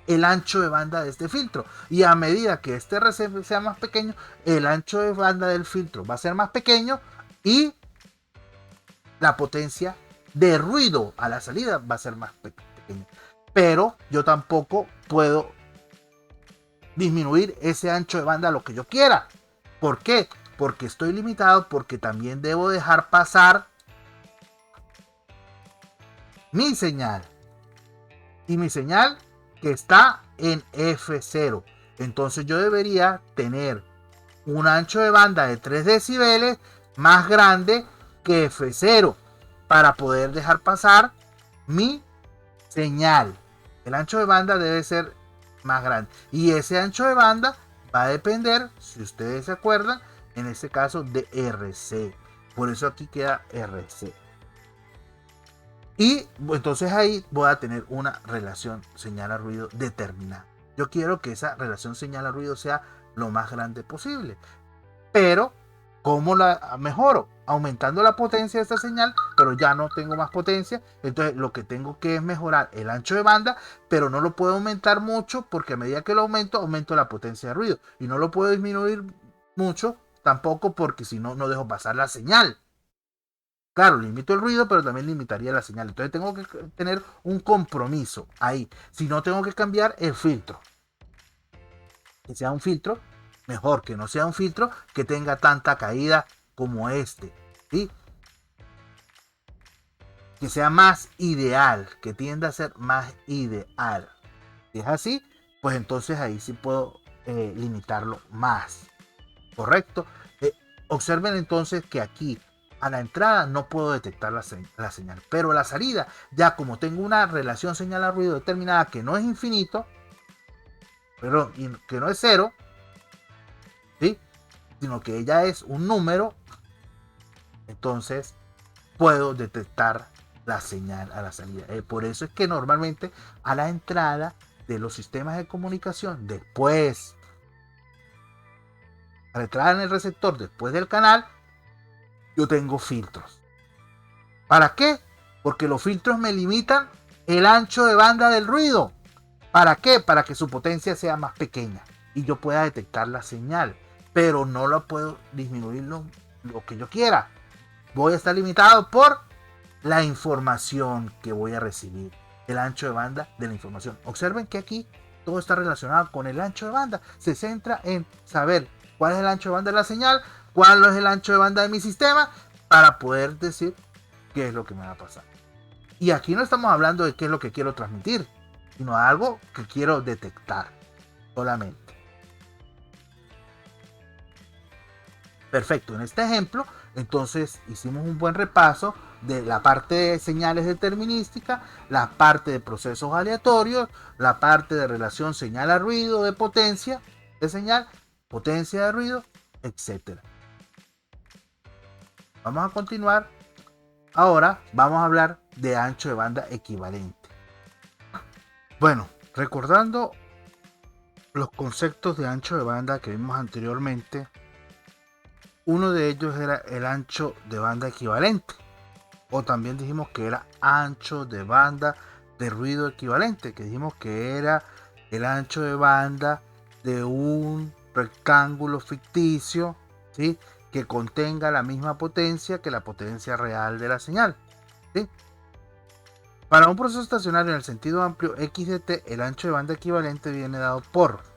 el ancho de banda de este filtro. Y a medida que este RC sea más pequeño, el ancho de banda del filtro va a ser más pequeño y la potencia de ruido a la salida va a ser más pequeña. Pero yo tampoco puedo disminuir ese ancho de banda a lo que yo quiera. ¿Por qué? Porque estoy limitado, porque también debo dejar pasar mi señal. Y mi señal que está en F0. Entonces yo debería tener un ancho de banda de 3 decibeles más grande que F0 para poder dejar pasar mi señal. El ancho de banda debe ser más grande. Y ese ancho de banda va a depender, si ustedes se acuerdan, en este caso de RC. Por eso aquí queda RC. Y entonces ahí voy a tener una relación señal a ruido determinada. Yo quiero que esa relación señal a ruido sea lo más grande posible. Pero, ¿cómo la mejoro? Aumentando la potencia de esta señal, pero ya no tengo más potencia. Entonces lo que tengo que es mejorar el ancho de banda, pero no lo puedo aumentar mucho porque a medida que lo aumento la potencia de ruido. Y no lo puedo disminuir mucho tampoco porque si no, no dejo pasar la señal. Claro, limito el ruido, pero también limitaría la señal. Entonces tengo que tener un compromiso ahí. Si no, tengo que cambiar el filtro. Que sea un filtro mejor, que no sea un filtro que tenga tanta caída como este. ¿Sí? Que sea más ideal, que tienda a ser más ideal. Si es así, pues entonces ahí sí puedo limitarlo más. ¿Correcto? Observen entonces que aquí a la entrada no puedo detectar la señal, pero a la salida, ya como tengo una relación señal a ruido determinada que no es infinito, pero que no es cero, ¿sí? Sino que ella es un número, entonces puedo detectar la señal a la salida. Por eso es que normalmente a la entrada de los sistemas de comunicación, después, a la entrada en el receptor, después del canal, yo tengo filtros. ¿Para qué? Porque los filtros me limitan el ancho de banda del ruido. ¿Para qué? Para que su potencia sea más pequeña y yo pueda detectar la señal. Pero no lo puedo disminuir lo que yo quiera. Voy a estar limitado por la información que voy a recibir. El ancho de banda de la información. Observen que aquí todo está relacionado con el ancho de banda. Se centra en saber cuál es el ancho de banda de la señal, cuál es el ancho de banda de mi sistema, para poder decir qué es lo que me va a pasar. Y aquí no estamos hablando de qué es lo que quiero transmitir, sino algo que quiero detectar solamente. Perfecto, en este ejemplo, entonces hicimos un buen repaso de la parte de señales determinística, la parte de procesos aleatorios, la parte de relación señal a ruido, de potencia de señal, potencia de ruido, etc. Vamos a continuar. Ahora vamos a hablar de ancho de banda equivalente. Bueno, recordando los conceptos de ancho de banda que vimos anteriormente, uno de ellos era el ancho de banda equivalente, o también dijimos que era ancho de banda de ruido equivalente, que dijimos que era el ancho de banda de un rectángulo ficticio, ¿sí?, que contenga la misma potencia que la potencia real de la señal, ¿sí? Para un proceso estacionario en el sentido amplio x de t, el ancho de banda equivalente viene dado por,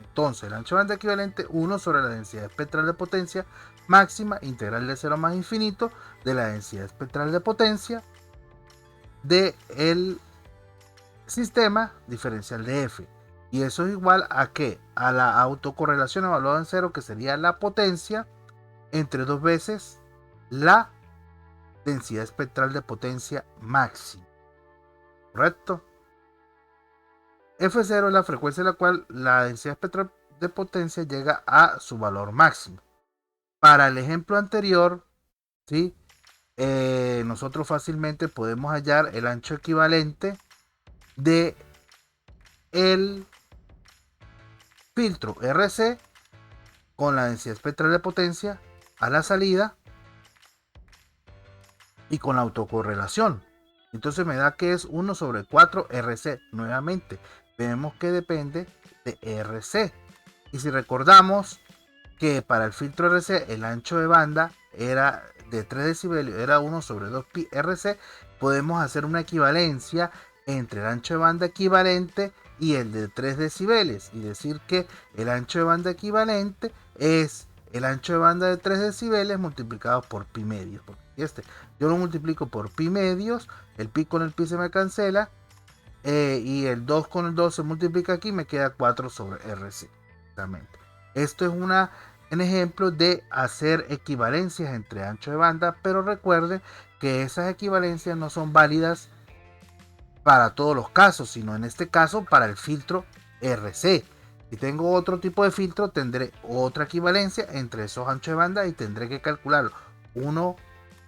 entonces, el ancho de banda equivalente 1 sobre la densidad espectral de potencia máxima integral de 0 más infinito de la densidad espectral de potencia del sistema diferencial de f. Y eso es igual a que a la autocorrelación evaluada en 0, que sería la potencia, entre 2 veces la densidad espectral de potencia máxima. ¿Correcto? F0 es la frecuencia en la cual la densidad espectral de potencia llega a su valor máximo. Para el ejemplo anterior, ¿sí?, nosotros fácilmente podemos hallar el ancho equivalente de el filtro RC con la densidad espectral de potencia a la salida y con la autocorrelación. Entonces me da que es 1 sobre 4 RC. Nuevamente, vemos que depende de RC. Y si recordamos que para el filtro RC el ancho de banda era de 3 decibelios, era 1 sobre 2 pi RC, podemos hacer una equivalencia entre el ancho de banda equivalente y el de 3 decibeles y decir que el ancho de banda equivalente es el ancho de banda de 3 decibeles multiplicado por pi medios. Yo lo multiplico por pi medios, el pi con el pi se me cancela, y el 2 con el 2 se multiplica aquí, me queda 4 sobre RC. Exactamente. Esto es un ejemplo de hacer equivalencias entre ancho de banda, pero recuerden que esas equivalencias no son válidas para todos los casos, sino en este caso para el filtro RC. Si tengo otro tipo de filtro, tendré otra equivalencia entre esos anchos de banda y tendré que calcular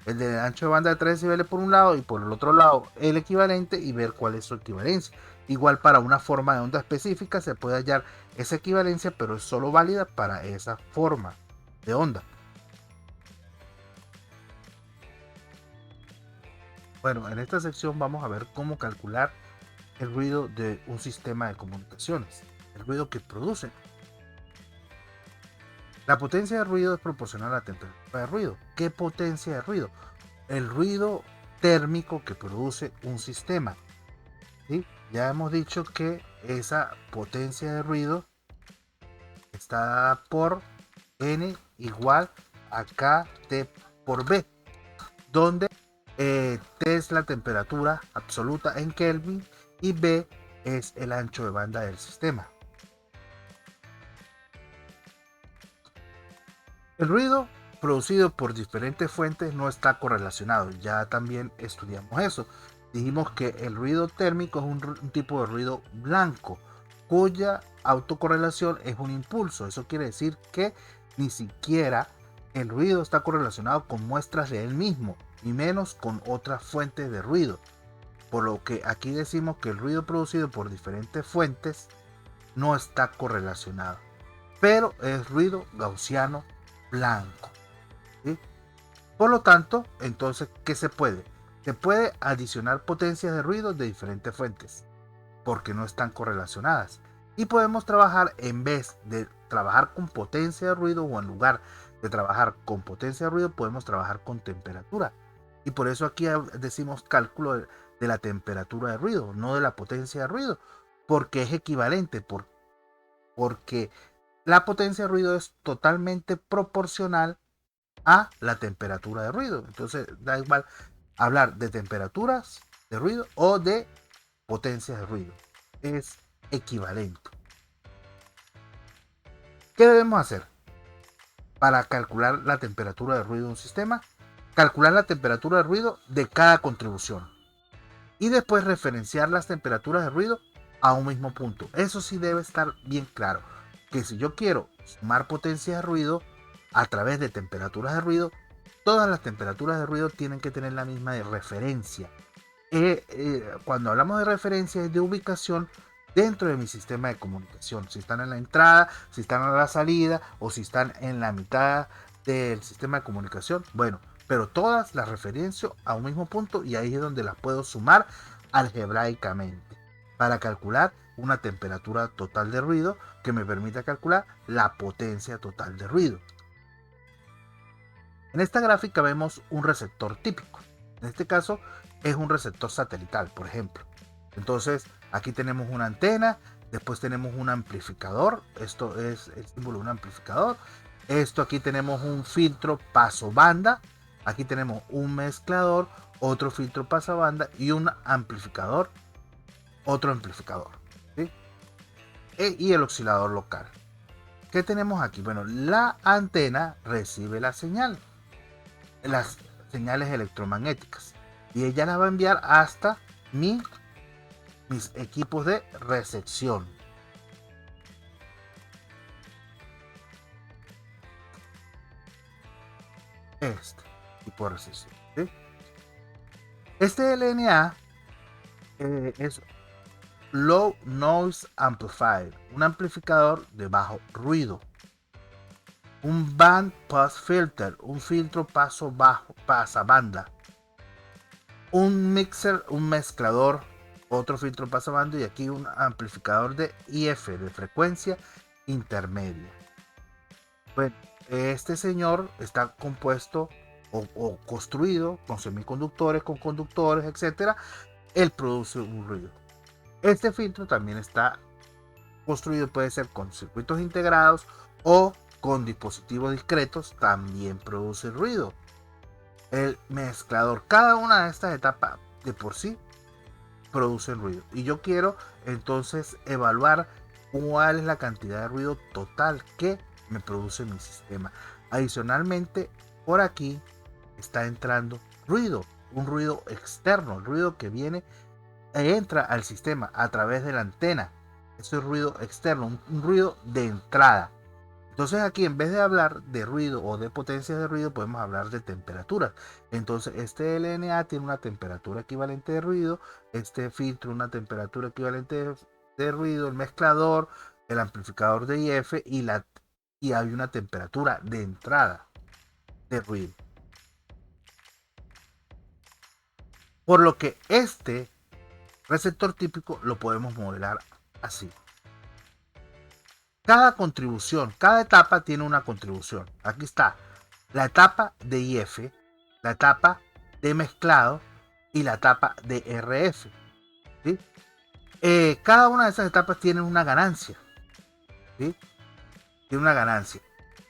el de ancho de banda de 3 decibeles por un lado y por el otro lado el equivalente y ver cuál es su equivalencia. Igual para una forma de onda específica se puede hallar esa equivalencia, pero es solo válida para esa forma de onda. Bueno, en esta sección vamos a ver cómo calcular el ruido de un sistema de comunicaciones, el ruido que produce. La potencia de ruido es proporcional a la temperatura de ruido. ¿Qué potencia de ruido? El ruido térmico que produce un sistema, ¿sí? Ya hemos dicho que esa potencia de ruido está dada por N igual a KT por B, donde T es la temperatura absoluta en Kelvin y B es el ancho de banda del sistema. El ruido producido por diferentes fuentes no está correlacionado. Ya también estudiamos eso. Dijimos que el ruido térmico es un tipo de ruido blanco, cuya autocorrelación es un impulso. Eso quiere decir que ni siquiera el ruido está correlacionado con muestras de él mismo, ni menos con otras fuentes de ruido. Por lo que aquí decimos que el ruido producido por diferentes fuentes no está correlacionado, pero es ruido gaussiano blanco, ¿sí? Por lo tanto, entonces, ¿qué se puede? Se puede adicionar potencias de ruido de diferentes fuentes, porque no están correlacionadas. Y podemos trabajar, en vez de trabajar con potencia de ruido, o en lugar de trabajar con potencia de ruido, podemos trabajar con temperatura. Y por eso aquí decimos cálculo de la temperatura de ruido, no de la potencia de ruido, porque es equivalente, porque la potencia de ruido es totalmente proporcional a la temperatura de ruido. Entonces da igual hablar de temperaturas de ruido o de potencias de ruido. Es equivalente. ¿Qué debemos hacer para calcular la temperatura de ruido de un sistema? Calcular la temperatura de ruido de cada contribución y después referenciar las temperaturas de ruido a un mismo punto. Eso sí debe estar bien claro, que si yo quiero sumar potencias de ruido a través de temperaturas de ruido, todas las temperaturas de ruido tienen que tener la misma de referencia. Cuando hablamos de referencia es de ubicación dentro de mi sistema de comunicación. Si están en la entrada, si están a la salida o si están en la mitad del sistema de comunicación. Bueno, pero todas las referencio a un mismo punto y ahí es donde las puedo sumar algebraicamente para calcular una temperatura total de ruido que me permita calcular la potencia total de ruido. En esta gráfica vemos un receptor típico. En este caso es un receptor satelital, por ejemplo. Entonces aquí tenemos una antena, después tenemos un amplificador. Esto es el símbolo de un amplificador. Esto aquí tenemos un filtro paso banda. Aquí tenemos un mezclador, otro filtro paso banda y un amplificador, otro amplificador. ¿Sí? Y el oscilador local. ¿Qué tenemos aquí? Bueno, la antena recibe la señal, las señales electromagnéticas, y ella las va a enviar hasta mis equipos de recepción. Este tipo de recepción, ¿sí? Este LNA es Low Noise Amplifier, un amplificador de bajo ruido. Un Band Pass Filter, un filtro paso bajo, pasabanda. Un mixer, un mezclador, otro filtro pasabanda y aquí un amplificador de IF, de frecuencia intermedia. Bueno, este señor está compuesto o construido con semiconductores, con conductores, etcétera. Él produce un ruido. Este filtro también está construido, puede ser con circuitos integrados o con dispositivos discretos, también produce ruido. El mezclador, cada una de estas etapas de por sí produce ruido. Y yo quiero entonces evaluar cuál es la cantidad de ruido total que me produce mi sistema. Adicionalmente, por aquí está entrando ruido, un ruido externo, el ruido que viene entra al sistema a través de la antena. Eso es ruido externo, un ruido de entrada. Entonces aquí en vez de hablar de ruido o de potencia de ruido podemos hablar de temperaturas. Entonces este LNA tiene una temperatura equivalente de ruido, este filtro una temperatura equivalente de ruido, el mezclador, el amplificador de IF y hay una temperatura de entrada de ruido. Por lo que este receptor típico lo podemos modelar así. Cada contribución, cada etapa tiene una contribución. Aquí está la etapa de IF, la etapa de mezclado y la etapa de RF. ¿Sí? Cada una de esas etapas tiene una ganancia. ¿Sí? Tiene una ganancia.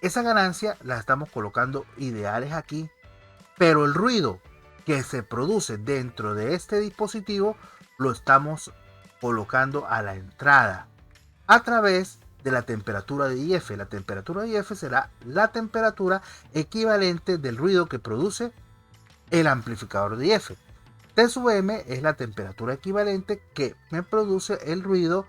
Esa ganancia la estamos colocando ideales aquí, pero el ruido que se produce dentro de este dispositivo lo estamos colocando a la entrada a través de la temperatura de IF. La temperatura de IF será la temperatura equivalente del ruido que produce el amplificador de IF. T sub M es la temperatura equivalente que me produce el ruido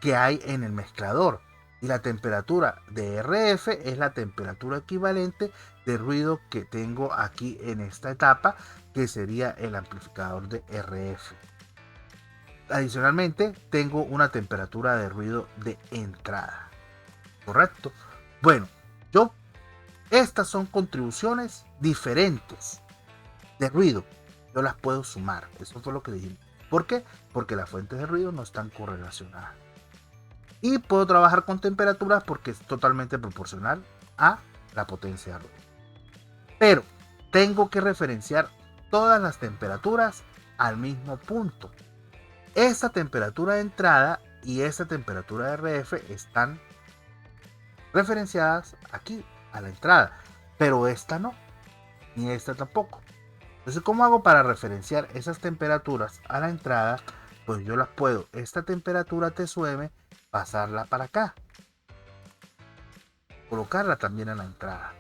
que hay en el mezclador. Y la temperatura de RF es la temperatura equivalente del ruido que tengo aquí en esta etapa, que sería el amplificador de RF. Adicionalmente, tengo una temperatura de ruido de entrada. ¿Correcto? Bueno, estas son contribuciones diferentes de ruido. Yo las puedo sumar. Eso fue lo que dijimos. ¿Por qué? Porque las fuentes de ruido no están correlacionadas. Y puedo trabajar con temperaturas porque es totalmente proporcional a la potencia de ruido. Pero tengo que referenciar todas las temperaturas al mismo punto. Esta temperatura de entrada y esta temperatura de RF están referenciadas aquí a la entrada, pero esta no, ni esta tampoco. Entonces, ¿cómo hago para referenciar esas temperaturas a la entrada? Pues yo las puedo, esta temperatura TSUM, pasarla para acá, colocarla también a la entrada.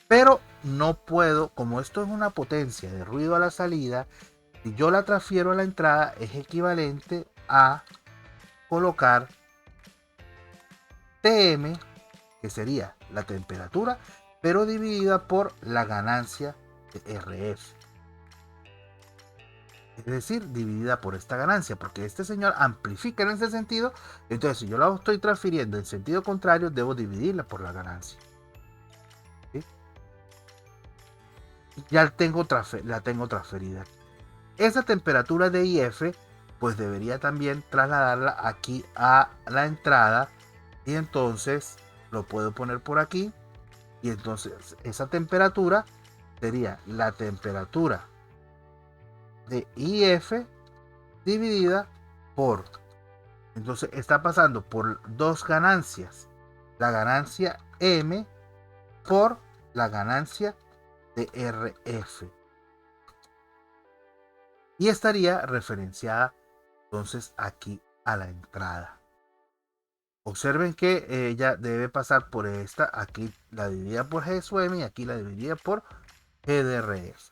Pero no puedo, como esto es una potencia de ruido a la salida, si yo la transfiero a la entrada es equivalente a colocar TM, que sería la temperatura, pero dividida por la ganancia de RF. Es decir, dividida por esta ganancia, porque este señor amplifica en ese sentido. Entonces, si yo la estoy transfiriendo en sentido contrario, debo dividirla por la ganancia. ¿Sí? Ya la tengo transferida. Esa temperatura de IF, pues debería también trasladarla aquí a la entrada. Y entonces lo puedo poner por aquí. Y entonces esa temperatura sería la temperatura de IF dividida por, entonces está pasando por dos ganancias, la ganancia M por la ganancia de RF, y estaría referenciada entonces aquí a la entrada. Observen que ella debe pasar por esta, aquí la dividida por GSUM y aquí la dividida por GDRF.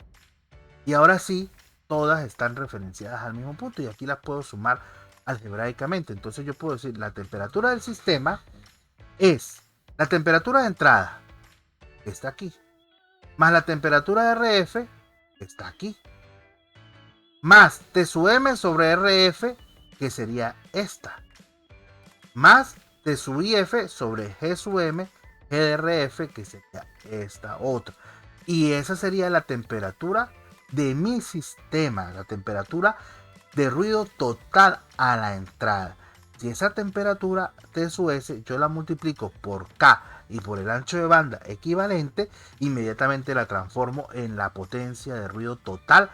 Y ahora sí, todas están referenciadas al mismo punto y aquí las puedo sumar algebraicamente. Entonces yo puedo decir la temperatura del sistema es la temperatura de entrada, que está aquí, más la temperatura de RF, que está aquí, más TSUM sobre RF, que sería esta, más TSUIF sobre GSUM, GDRF, que sería esta otra. Y esa sería la temperatura de mi sistema, la temperatura de ruido total a la entrada. Si esa temperatura TSUS yo la multiplico por K y por el ancho de banda equivalente, inmediatamente la transformo en la potencia de ruido total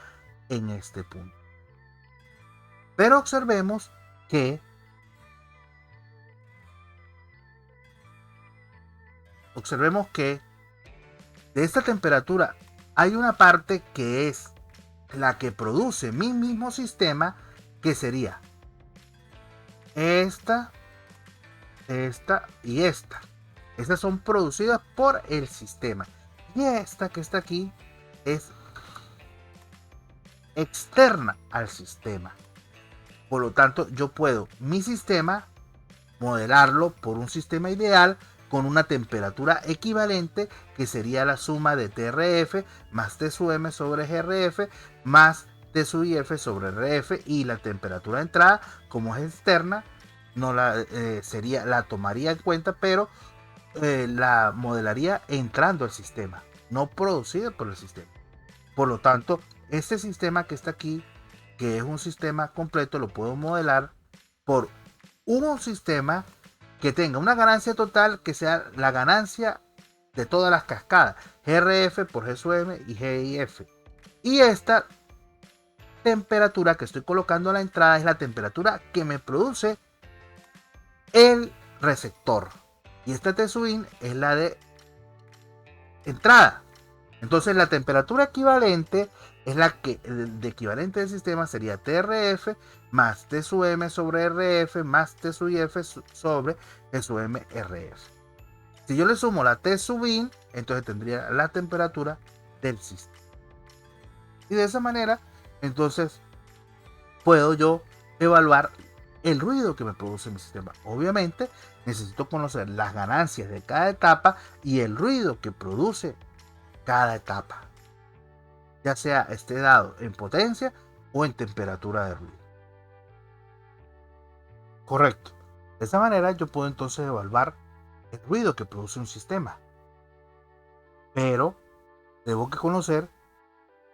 en este punto. Pero observemos que de esta temperatura hay una parte que es la que produce mi mismo sistema, que sería esta y esta. Estas son producidas por el sistema. Y esta que está aquí es externa al sistema. Por lo tanto, yo puedo mi sistema modelarlo por un sistema ideal con una temperatura equivalente, que sería la suma de TRF más TSUM sobre GRF más TSUIF sobre RF, y la temperatura de entrada, como es externa, no la tomaría en cuenta, pero la modelaría entrando al sistema, no producida por el sistema. Por lo tanto, este sistema que está aquí, que es un sistema completo, lo puedo modelar por un sistema que tenga una ganancia total que sea la ganancia de todas las cascadas, GRF por GSUM y GIF. Y esta temperatura que estoy colocando a la entrada es la temperatura que me produce el receptor. Y esta TSUIN es la de entrada. Entonces la temperatura equivalente es la que de equivalente del sistema sería TRF más TSUM sobre RF más TSUIF sobre SUM RF. Si yo le sumo la TSUIN, entonces tendría la temperatura del sistema. Y de esa manera, entonces, puedo yo evaluar el ruido que me produce mi sistema. Obviamente, necesito conocer las ganancias de cada etapa y el ruido que produce cada etapa, ya sea esté dado en potencia o en temperatura de ruido. Correcto. De esta manera yo puedo entonces evaluar el ruido que produce un sistema. Pero debo que conocer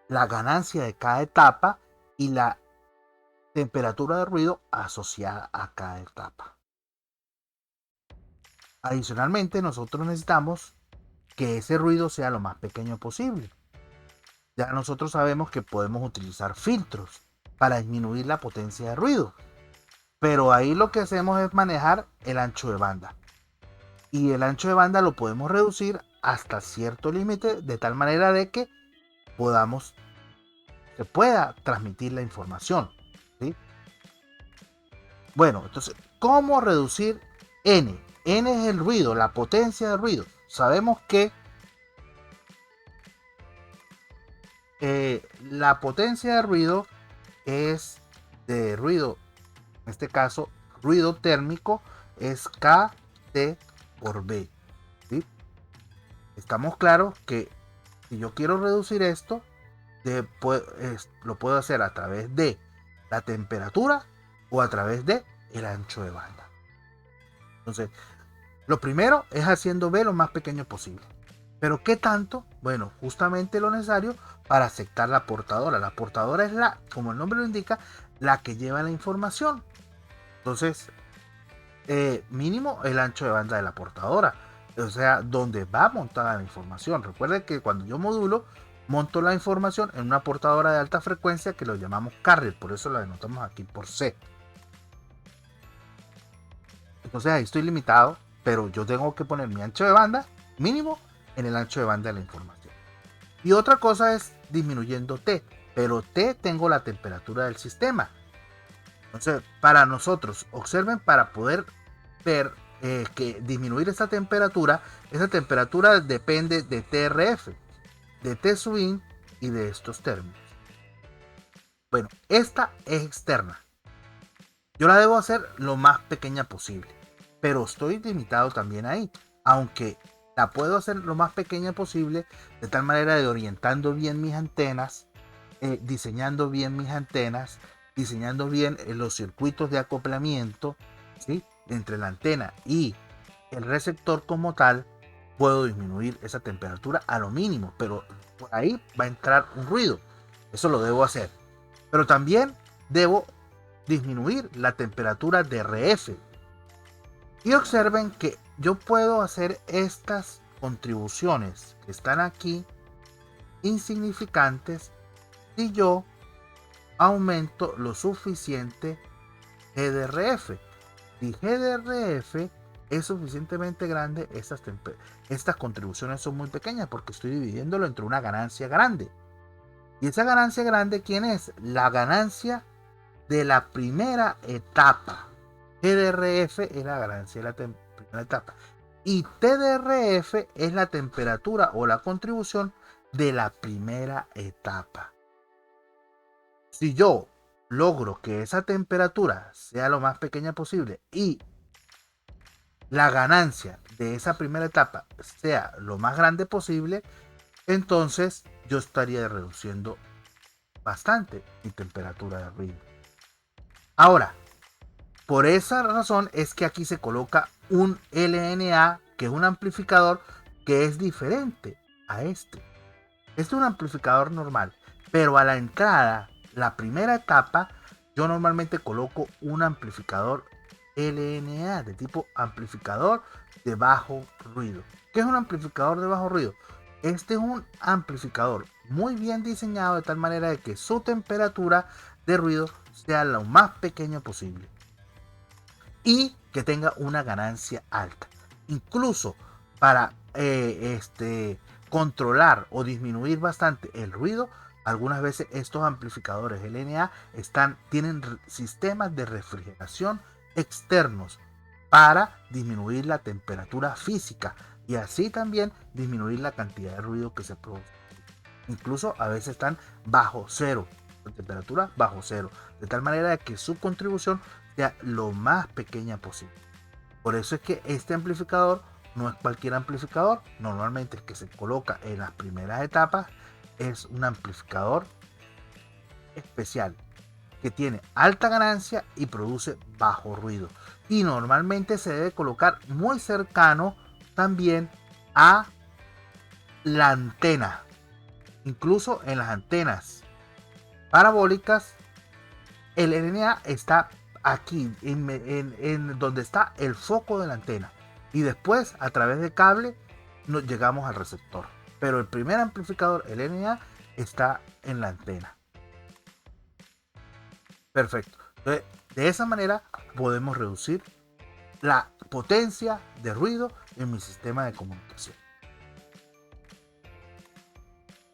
la ganancia de cada etapa y la temperatura de ruido asociada a cada etapa. Adicionalmente, nosotros necesitamos que ese ruido sea lo más pequeño posible. Ya nosotros sabemos que podemos utilizar filtros para disminuir la potencia de ruido. Pero ahí lo que hacemos es manejar el ancho de banda. Y el ancho de banda lo podemos reducir hasta cierto límite de tal manera de que se pueda transmitir la información, ¿sí? Bueno, entonces, ¿cómo reducir N? N es el ruido, la potencia del ruido. Sabemos que la potencia de ruido es de ruido, en este caso, ruido térmico, es KT por B, ¿sí? Estamos claros que si yo quiero reducir esto, lo puedo hacer a través de la temperatura o a través de el ancho de banda. Entonces, lo primero es haciendo B lo más pequeño posible. ¿Pero qué tanto? Bueno, justamente lo necesario para aceptar la portadora. La portadora es como el nombre lo indica, la que lleva la información. Entonces, mínimo el ancho de banda de la portadora. O sea, donde va montada la información. Recuerden que cuando yo modulo, monto la información en una portadora de alta frecuencia que lo llamamos carrier. Por eso la denotamos aquí por C. Entonces ahí estoy limitado, pero yo tengo que poner mi ancho de banda mínimo en el ancho de banda de la información. Y otra cosa es disminuyendo T, pero T tengo la temperatura del sistema. Entonces, para nosotros, observen, para poder ver que disminuir esa temperatura depende de TRF, de T sub in y de estos términos. Bueno, esta es externa. Yo la debo hacer lo más pequeña posible, pero estoy limitado también ahí, aunque la puedo hacer lo más pequeña posible de tal manera de orientando bien mis antenas, diseñando bien mis antenas, diseñando bien los circuitos de acoplamiento, ¿sí? Entre la antena y el receptor como tal, puedo disminuir esa temperatura a lo mínimo, pero por ahí va a entrar un ruido. Eso lo debo hacer. Pero también debo disminuir la temperatura de RF. Y observen que yo puedo hacer estas contribuciones que están aquí insignificantes si yo aumento lo suficiente GDRF. Si GDRF es suficientemente grande, estas contribuciones son muy pequeñas porque estoy dividiéndolo entre una ganancia grande. Y esa ganancia grande, ¿quién es? La ganancia de la primera etapa. GDRF es la ganancia de la primera etapa. Y TDRF es la temperatura o la contribución de la primera etapa. Si yo logro que esa temperatura sea lo más pequeña posible y la ganancia de esa primera etapa sea lo más grande posible, entonces yo estaría reduciendo bastante mi temperatura de ruido. Ahora, por esa razón es que aquí se coloca un LNA, que es un amplificador que es diferente a este. Este es un amplificador normal, pero a la entrada, la primera etapa, yo normalmente coloco un amplificador LNA de tipo amplificador de bajo ruido. ¿Qué es un amplificador de bajo ruido? Este es un amplificador muy bien diseñado de tal manera de que su temperatura de ruido sea lo más pequeño posible y que tenga una ganancia alta. Incluso para controlar o disminuir bastante el ruido, algunas veces estos amplificadores LNA tienen sistemas de refrigeración externos para disminuir la temperatura física y así también disminuir la cantidad de ruido que se produce. Incluso a veces están bajo cero, la temperatura bajo cero, de tal manera que su contribución sea lo más pequeña posible. Por eso es que este amplificador no es cualquier amplificador. Normalmente el que se coloca en las primeras etapas es un amplificador especial que tiene alta ganancia y produce bajo ruido. Y normalmente se debe colocar muy cercano también a la antena. Incluso en las antenas parabólicas, el RNA está aquí, en donde está el foco de la antena. Y después, a través de cable, nos llegamos al receptor. Pero el primer amplificador, el RNA, está en la antena. Perfecto. Entonces, De esa manera podemos reducir la potencia de ruido en mi sistema de comunicación.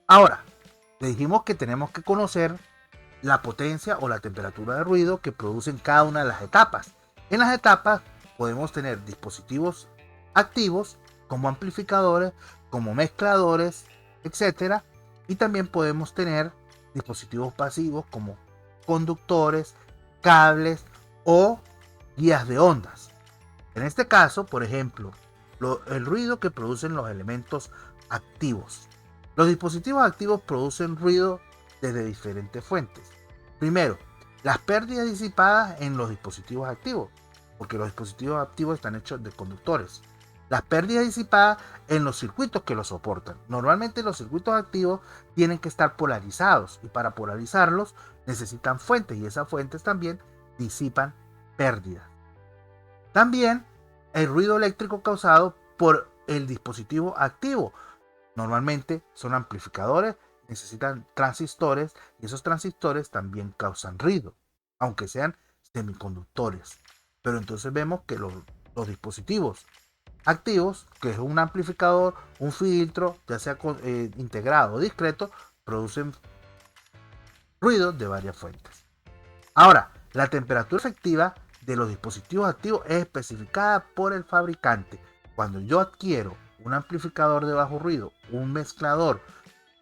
Ahora, le dijimos que tenemos que conocer la potencia o la temperatura de ruido que producen cada una de las etapas. En las etapas podemos tener dispositivos activos como amplificadores, como mezcladores, etcétera, y también podemos tener dispositivos pasivos como conductores, cables o guías de ondas. En este caso, por ejemplo, el ruido que producen los elementos activos. Los dispositivos activos producen ruido desde diferentes fuentes. Primero, las pérdidas disipadas en los dispositivos activos, porque los dispositivos activos están hechos de conductores. Las pérdidas disipadas en los circuitos que los soportan. Normalmente los circuitos activos tienen que estar polarizados y para polarizarlos necesitan fuentes y esas fuentes también disipan pérdidas. También el ruido eléctrico causado por el dispositivo activo. Normalmente son amplificadores, necesitan transistores y esos transistores también causan ruido, aunque sean semiconductores. Pero entonces vemos que los dispositivos activos, que es un amplificador, un filtro, ya sea integrado o discreto, producen ruido de varias fuentes. Ahora, la temperatura efectiva de los dispositivos activos es especificada por el fabricante. Cuando yo adquiero un amplificador de bajo ruido, un mezclador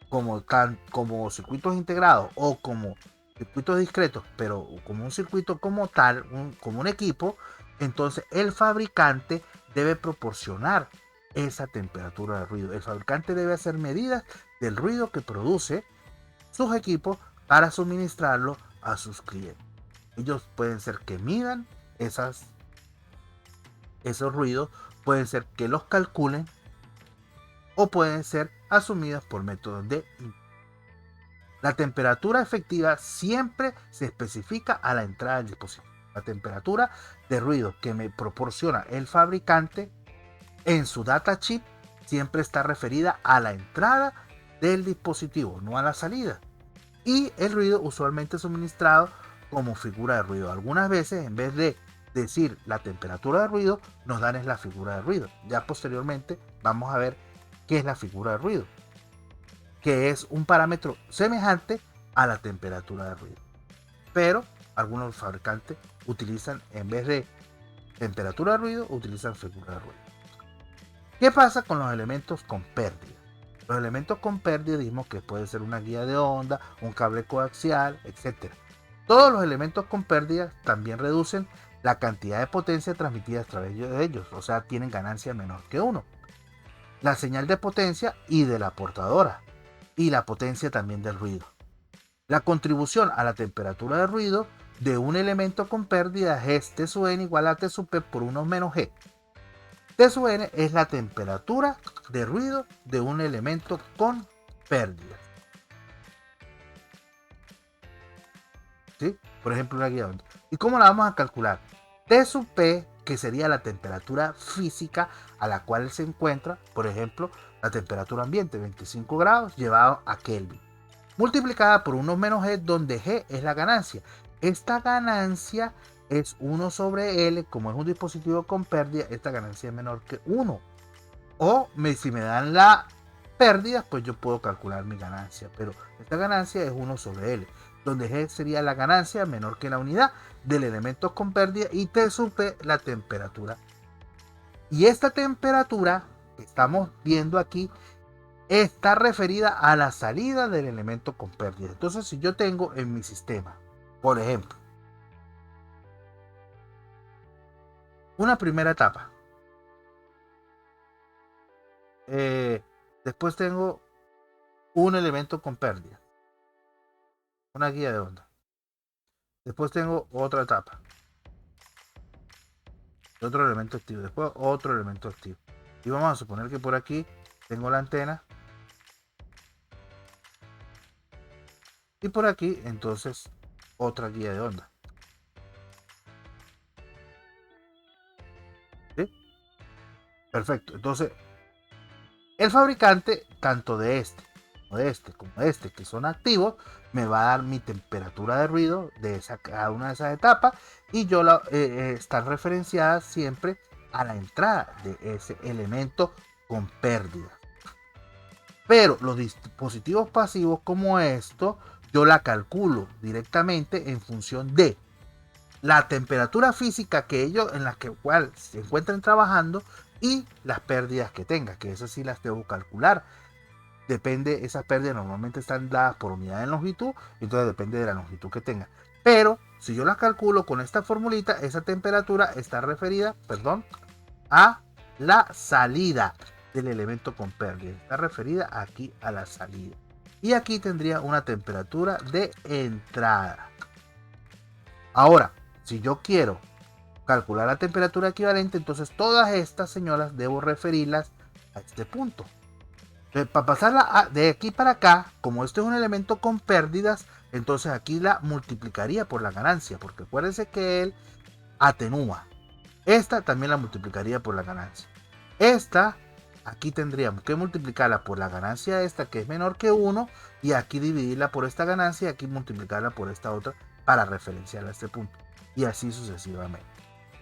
como circuitos integrados o como circuitos discretos, pero como un circuito como tal, como un equipo, entonces el fabricante debe proporcionar esa temperatura de ruido. El fabricante debe hacer medidas del ruido que produce sus equipos para suministrarlo a sus clientes. Ellos pueden ser que midan esos ruidos, pueden ser que los calculen o pueden ser asumidos por métodos de. La temperatura efectiva siempre se especifica a la entrada del dispositivo. La temperatura de ruido que me proporciona el fabricante en su data chip siempre está referida a la entrada del dispositivo, no a la salida. Y el ruido usualmente suministrado como figura de ruido. Algunas veces, en vez de decir la temperatura de ruido, nos dan es la figura de ruido. Ya posteriormente vamos a ver qué es la figura de ruido, que es un parámetro semejante a la temperatura de ruido. Pero algunos fabricantes utilizan, en vez de temperatura de ruido, utilizan figura de ruido. ¿Qué pasa con los elementos con pérdida? Los elementos con pérdida dijimos que puede ser una guía de onda, un cable coaxial, etc. Todos los elementos con pérdida también reducen la cantidad de potencia transmitida a través de ellos, o sea, tienen ganancia menor que 1. La señal de potencia y de la portadora, y la potencia también del ruido. La contribución a la temperatura de ruido de un elemento con pérdida es T sub n igual a T sub P por 1 menos G. T sub n es la temperatura de ruido de un elemento con pérdida. ¿Sí? Por ejemplo, una guía de onda. ¿Y cómo la vamos a calcular? T sub P, que sería la temperatura física a la cual se encuentra, por ejemplo, la temperatura ambiente, 25 grados, llevado a Kelvin, multiplicada por 1 menos G, donde G es la ganancia. Esta ganancia es 1 sobre L, como es un dispositivo con pérdida, esta ganancia es menor que 1. O si me dan la pérdida, pues yo puedo calcular mi ganancia, pero esta ganancia es 1 sobre L, donde G sería la ganancia menor que la unidad del elemento con pérdida y T sub P la temperatura. Y esta temperatura que estamos viendo aquí está referida a la salida del elemento con pérdida. Entonces, si yo tengo en mi sistema, por ejemplo, una primera etapa, después tengo un elemento con pérdida, una guía de onda, después tengo otra etapa, otro elemento activo, después otro elemento activo, y vamos a suponer que por aquí tengo la antena y por aquí entonces otra guía de onda. ¿Sí? Perfecto. Entonces el fabricante tanto de este como este, que son activos, me va a dar mi temperatura de ruido de cada una de esas etapas y yo están referenciadas siempre a la entrada de ese elemento con pérdida. Pero los dispositivos pasivos como esto, yo la calculo directamente en función de la temperatura física que ellos en la cual se encuentren trabajando y las pérdidas que tenga, que esas sí las debo calcular. Depende, esas pérdidas normalmente están dadas por unidad de longitud, entonces depende de la longitud que tenga. Pero si yo las calculo con esta formulita, esa temperatura está referida, a la salida del elemento con pérdida. Está referida aquí a la salida. Y aquí tendría una temperatura de entrada. Ahora, si yo quiero calcular la temperatura equivalente, entonces todas estas señoras debo referirlas a este punto. Para pasarla de aquí para acá, como esto es un elemento con pérdidas, entonces aquí la multiplicaría por la ganancia, porque acuérdense que él atenúa. Esta también la multiplicaría por la ganancia. Esta, aquí tendríamos que multiplicarla por la ganancia esta, que es menor que 1, y aquí dividirla por esta ganancia y aquí multiplicarla por esta otra para referenciarla a este punto. Y así sucesivamente.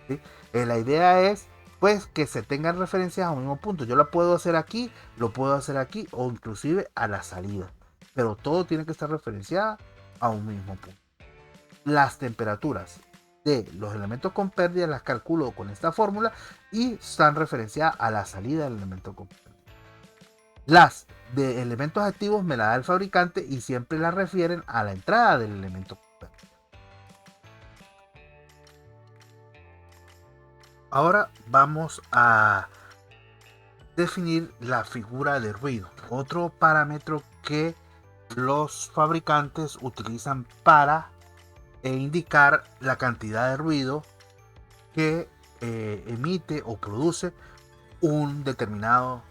¿Sí? La idea es pues que se tengan referencias a un mismo punto. Yo la puedo hacer aquí, lo puedo hacer aquí o inclusive a la salida. Pero todo tiene que estar referenciado a un mismo punto. Las temperaturas de los elementos con pérdida las calculo con esta fórmula y están referenciadas a la salida del elemento con pérdida. Las de elementos activos me la da el fabricante y siempre las refieren a la entrada del elemento con pérdida. Ahora vamos a definir la figura de ruido, otro parámetro que los fabricantes utilizan para indicar la cantidad de ruido que emite o produce un determinado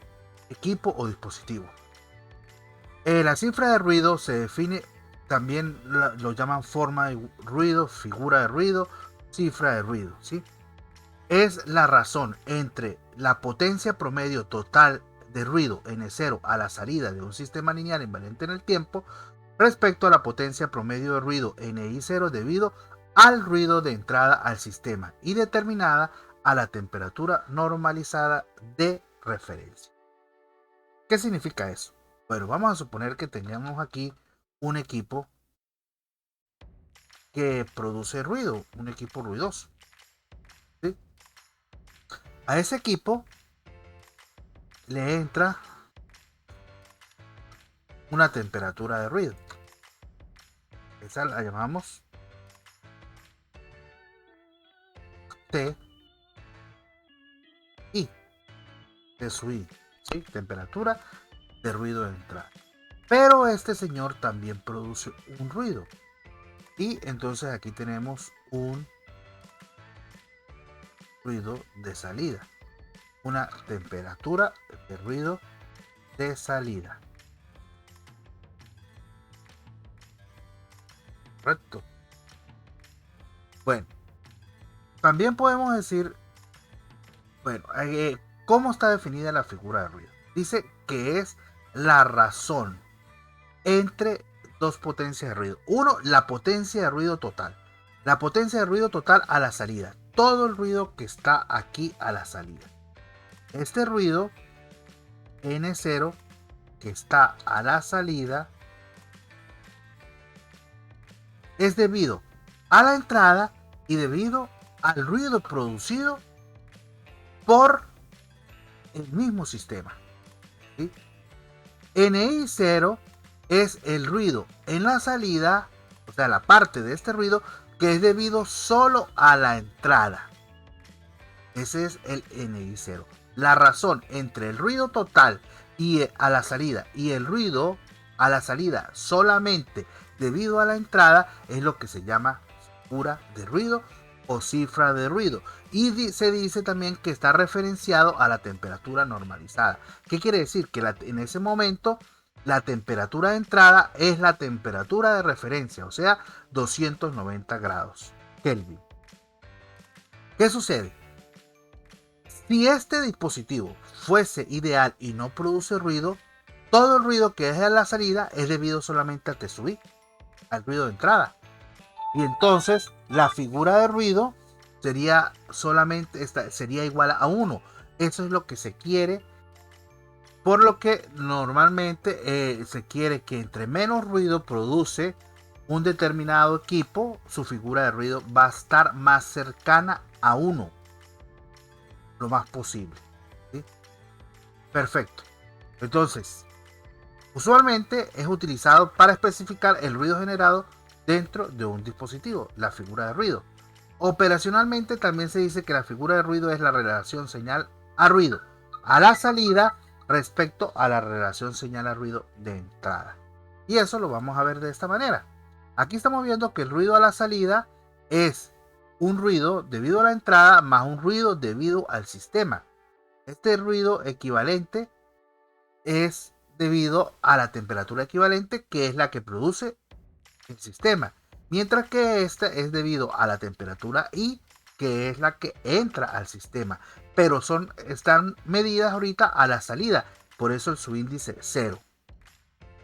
equipo o dispositivo. La cifra de ruido se define, también lo llaman forma de ruido, figura de ruido, cifra de ruido, ¿sí? Es la razón entre la potencia promedio total de ruido N0 a la salida de un sistema lineal invariante en el tiempo respecto a la potencia promedio de ruido NI0 debido al ruido de entrada al sistema y determinada a la temperatura normalizada de referencia. ¿Qué significa eso? Bueno, vamos a suponer que tengamos aquí un equipo que produce ruido, un equipo ruidoso. ¿Sí? A ese equipo le entra una temperatura de ruido. Esa la llamamos T I de su I, ¿sí? Temperatura de ruido de entrada. Pero este señor también produce un ruido. Y entonces aquí tenemos un ruido de salida. Una temperatura de ruido de salida. Correcto. Bueno, también podemos decir, bueno, ¿cómo está definida la figura de ruido? Dice que es la razón entre dos potencias de ruido. Uno, la potencia de ruido total. La potencia de ruido total a la salida. Todo el ruido que está aquí a la salida. Este ruido N0 que está a la salida es debido a la entrada y debido al ruido producido por el mismo sistema. ¿Sí? NI0 es el ruido en la salida, o sea, la parte de este ruido que es debido solo a la entrada. Ese es el NI0. La razón entre el ruido total y a la salida y el ruido a la salida solamente debido a la entrada es lo que se llama figura de ruido o cifra de ruido. Y se dice también que está referenciado a la temperatura normalizada. ¿Qué quiere decir? Que en ese momento la temperatura de entrada es la temperatura de referencia, o sea, 290 grados Kelvin. ¿Qué sucede? Si este dispositivo fuese ideal y no produce ruido, todo el ruido que es a la salida es debido solamente al T sub I, al ruido de entrada. Y entonces la figura de ruido sería solamente sería igual a 1. Eso es lo que se quiere. Por lo que normalmente se quiere que entre menos ruido produce un determinado equipo, su figura de ruido va a estar más cercana a 1. Lo más posible. ¿Sí? Perfecto. Entonces, usualmente es utilizado para especificar el ruido generado dentro de un dispositivo, la figura de ruido. Operacionalmente también se dice que la figura de ruido es la relación señal a ruido a la salida respecto a la relación señal a ruido de entrada. Y eso lo vamos a ver de esta manera. Aquí estamos viendo que el ruido a la salida es un ruido debido a la entrada más un ruido debido al sistema. Este ruido equivalente es debido a la temperatura equivalente, que es la que produce el sistema, mientras que esta es debido a la temperatura I, que es la que entra al sistema, pero están medidas ahorita a la salida, por eso el subíndice 0.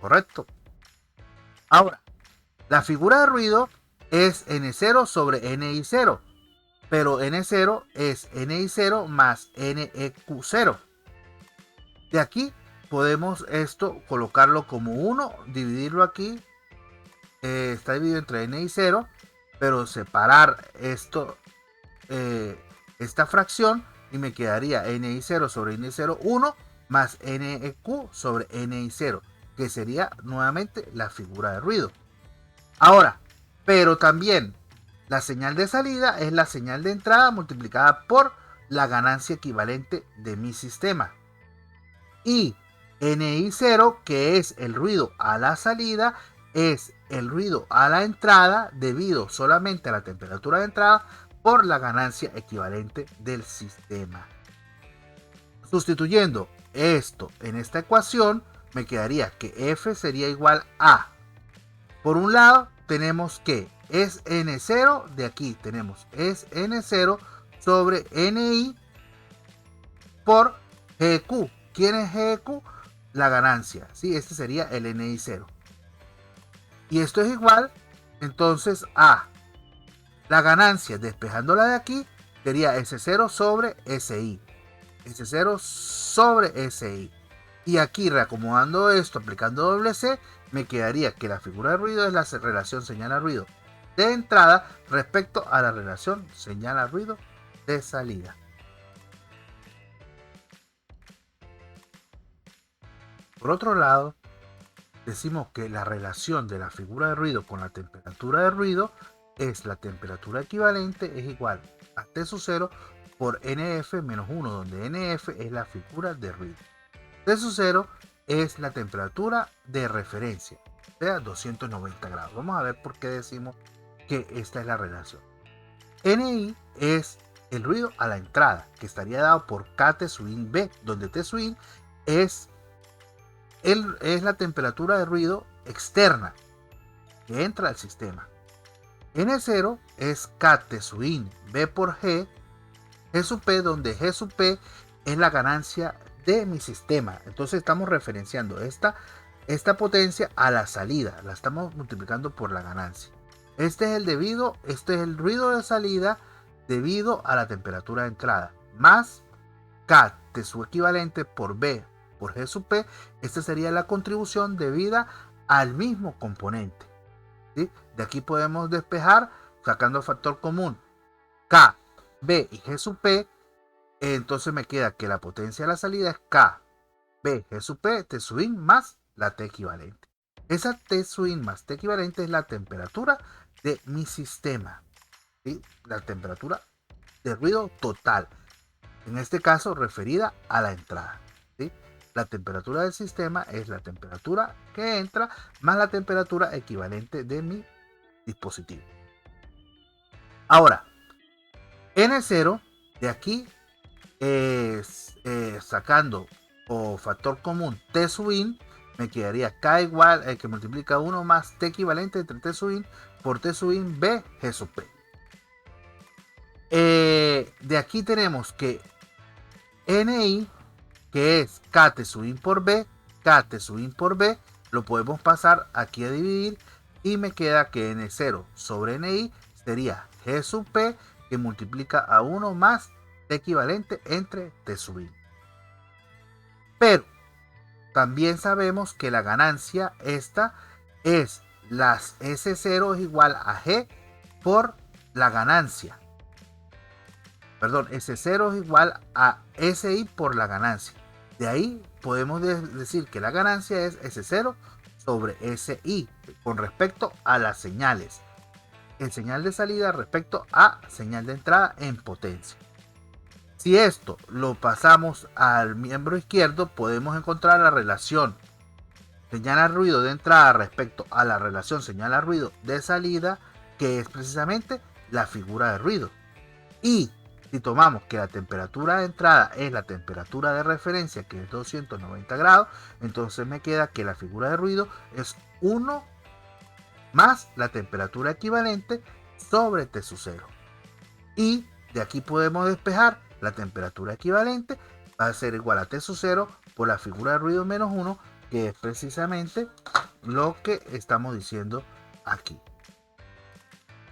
Correcto. Ahora, la figura de ruido es N0 sobre NI0, pero N0 es NI0 más NEQ0. De aquí podemos esto colocarlo como 1, dividirlo aquí, está dividido entre N y 0, pero separar esto, esta fracción, y me quedaría N y 0 sobre N y 0, 1 más NEQ sobre N y 0, que sería nuevamente la figura de ruido. Ahora, pero también la señal de salida es la señal de entrada multiplicada por la ganancia equivalente de mi sistema. Y NI0, que es el ruido a la salida, es el ruido a la entrada debido solamente a la temperatura de entrada por la ganancia equivalente del sistema. Sustituyendo esto en esta ecuación, me quedaría que F sería igual a, por un lado tenemos que es N0, de aquí tenemos es N0 sobre NI por GQ. ¿Quién es GQ? La ganancia, ¿sí? Este sería el NI0. Y esto es igual, entonces, a la ganancia, despejándola de aquí, sería S0 sobre SI. S0 sobre SI. Y aquí, reacomodando esto, aplicando doble C, me quedaría que la figura de ruido es la relación señal a ruido de entrada respecto a la relación señal a ruido de salida. Por otro lado, decimos que la relación de la figura de ruido con la temperatura de ruido es la temperatura equivalente es igual a T sub 0 por NF menos 1, donde NF es la figura de ruido. T sub 0 es la temperatura de referencia, o sea, 290 grados. Vamos a ver por qué decimos que esta es la relación. NI es el ruido a la entrada, que estaría dado por K T sub in B, donde T sub in es la temperatura de ruido externa que entra al sistema. N0 es K T sub in B por G, G sub P, donde G sub P es la ganancia de mi sistema. Entonces estamos referenciando esta potencia a la salida, la estamos multiplicando por la ganancia. Este es el ruido de salida debido a la temperatura de entrada, más K T sub equivalente por B por G sub P. Esta sería la contribución debida al mismo componente, ¿sí? De aquí podemos despejar sacando factor común K, B y G sub P. Entonces me queda que la potencia de la salida es K, B, G sub P, T sub in más la T equivalente. Esa T sub in más T equivalente es la temperatura de mi sistema, ¿sí? La temperatura de ruido total, en este caso referida a la entrada, ¿sí? La temperatura del sistema es la temperatura que entra más la temperatura equivalente de mi dispositivo. Ahora, N0 de aquí sacando o factor común T sub in, me quedaría K igual que multiplica 1 más T equivalente entre T sub in por T sub in B G sub P. De aquí tenemos que NI, que es K T sub in por B, K T sub i por B lo podemos pasar aquí a dividir y me queda que N0 sobre Ni sería G sub P que multiplica a 1 más T equivalente entre T sub i. Pero también sabemos que la ganancia esta es las S0 es igual a G por la ganancia. Perdón, S0 es igual a Si por la ganancia. De ahí podemos decir que la ganancia es S0 sobre Si con respecto a las señales. En señal de salida respecto a señal de entrada en potencia. Si esto lo pasamos al miembro izquierdo, podemos encontrar la relación señal a ruido de entrada respecto a la relación señal a ruido de salida, que es precisamente la figura de ruido. Y si tomamos que la temperatura de entrada es la temperatura de referencia, que es 290 grados, entonces me queda que la figura de ruido es 1 más la temperatura equivalente sobre T sub 0. Y de aquí podemos despejar la temperatura equivalente va a ser igual a T sub 0 por la figura de ruido menos 1, que es precisamente lo que estamos diciendo aquí.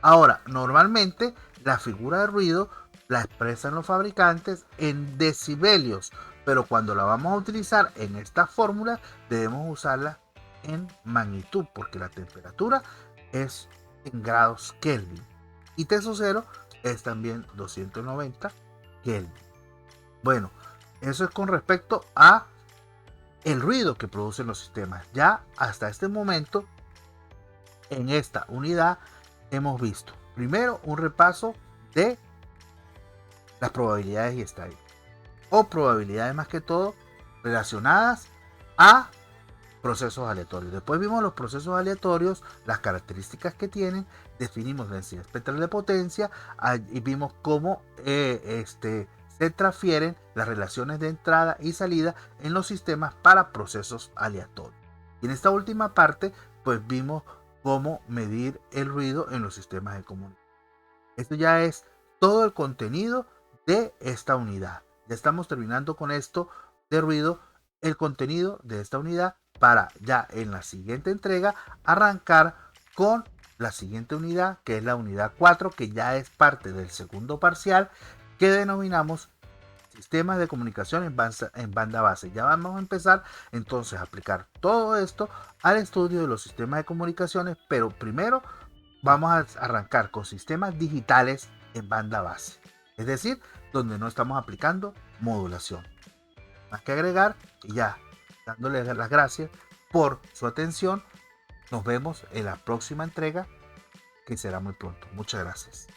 Ahora, normalmente la figura de ruido la expresan los fabricantes en decibelios, pero cuando la vamos a utilizar en esta fórmula debemos usarla en magnitud, porque la temperatura es en grados Kelvin y T sub 0 es también 290 Kelvin. Bueno, eso es con respecto a el ruido que producen los sistemas. Ya hasta este momento, en esta unidad, hemos visto primero un repaso de las probabilidades y estadísticas, o probabilidades más que todo relacionadas a procesos aleatorios. Después vimos los procesos aleatorios, las características que tienen, definimos la densidad espectral de potencia y vimos cómo se transfieren las relaciones de entrada y salida en los sistemas para procesos aleatorios. Y en esta última parte, pues vimos cómo medir el ruido en los sistemas de comunicación. Esto ya es todo el contenido de esta unidad. Ya estamos terminando con esto de ruido, el contenido de esta unidad, para ya en la siguiente entrega arrancar con la siguiente unidad, que es la unidad 4, que ya es parte del segundo parcial, que denominamos sistemas de comunicación en banda base. Ya vamos a empezar entonces a aplicar todo esto al estudio de los sistemas de comunicaciones, pero primero vamos a arrancar con sistemas digitales en banda base, es decir, donde no estamos aplicando modulación. Más que agregar, y ya dándoles las gracias por su atención. Nos vemos en la próxima entrega, que será muy pronto. Muchas gracias.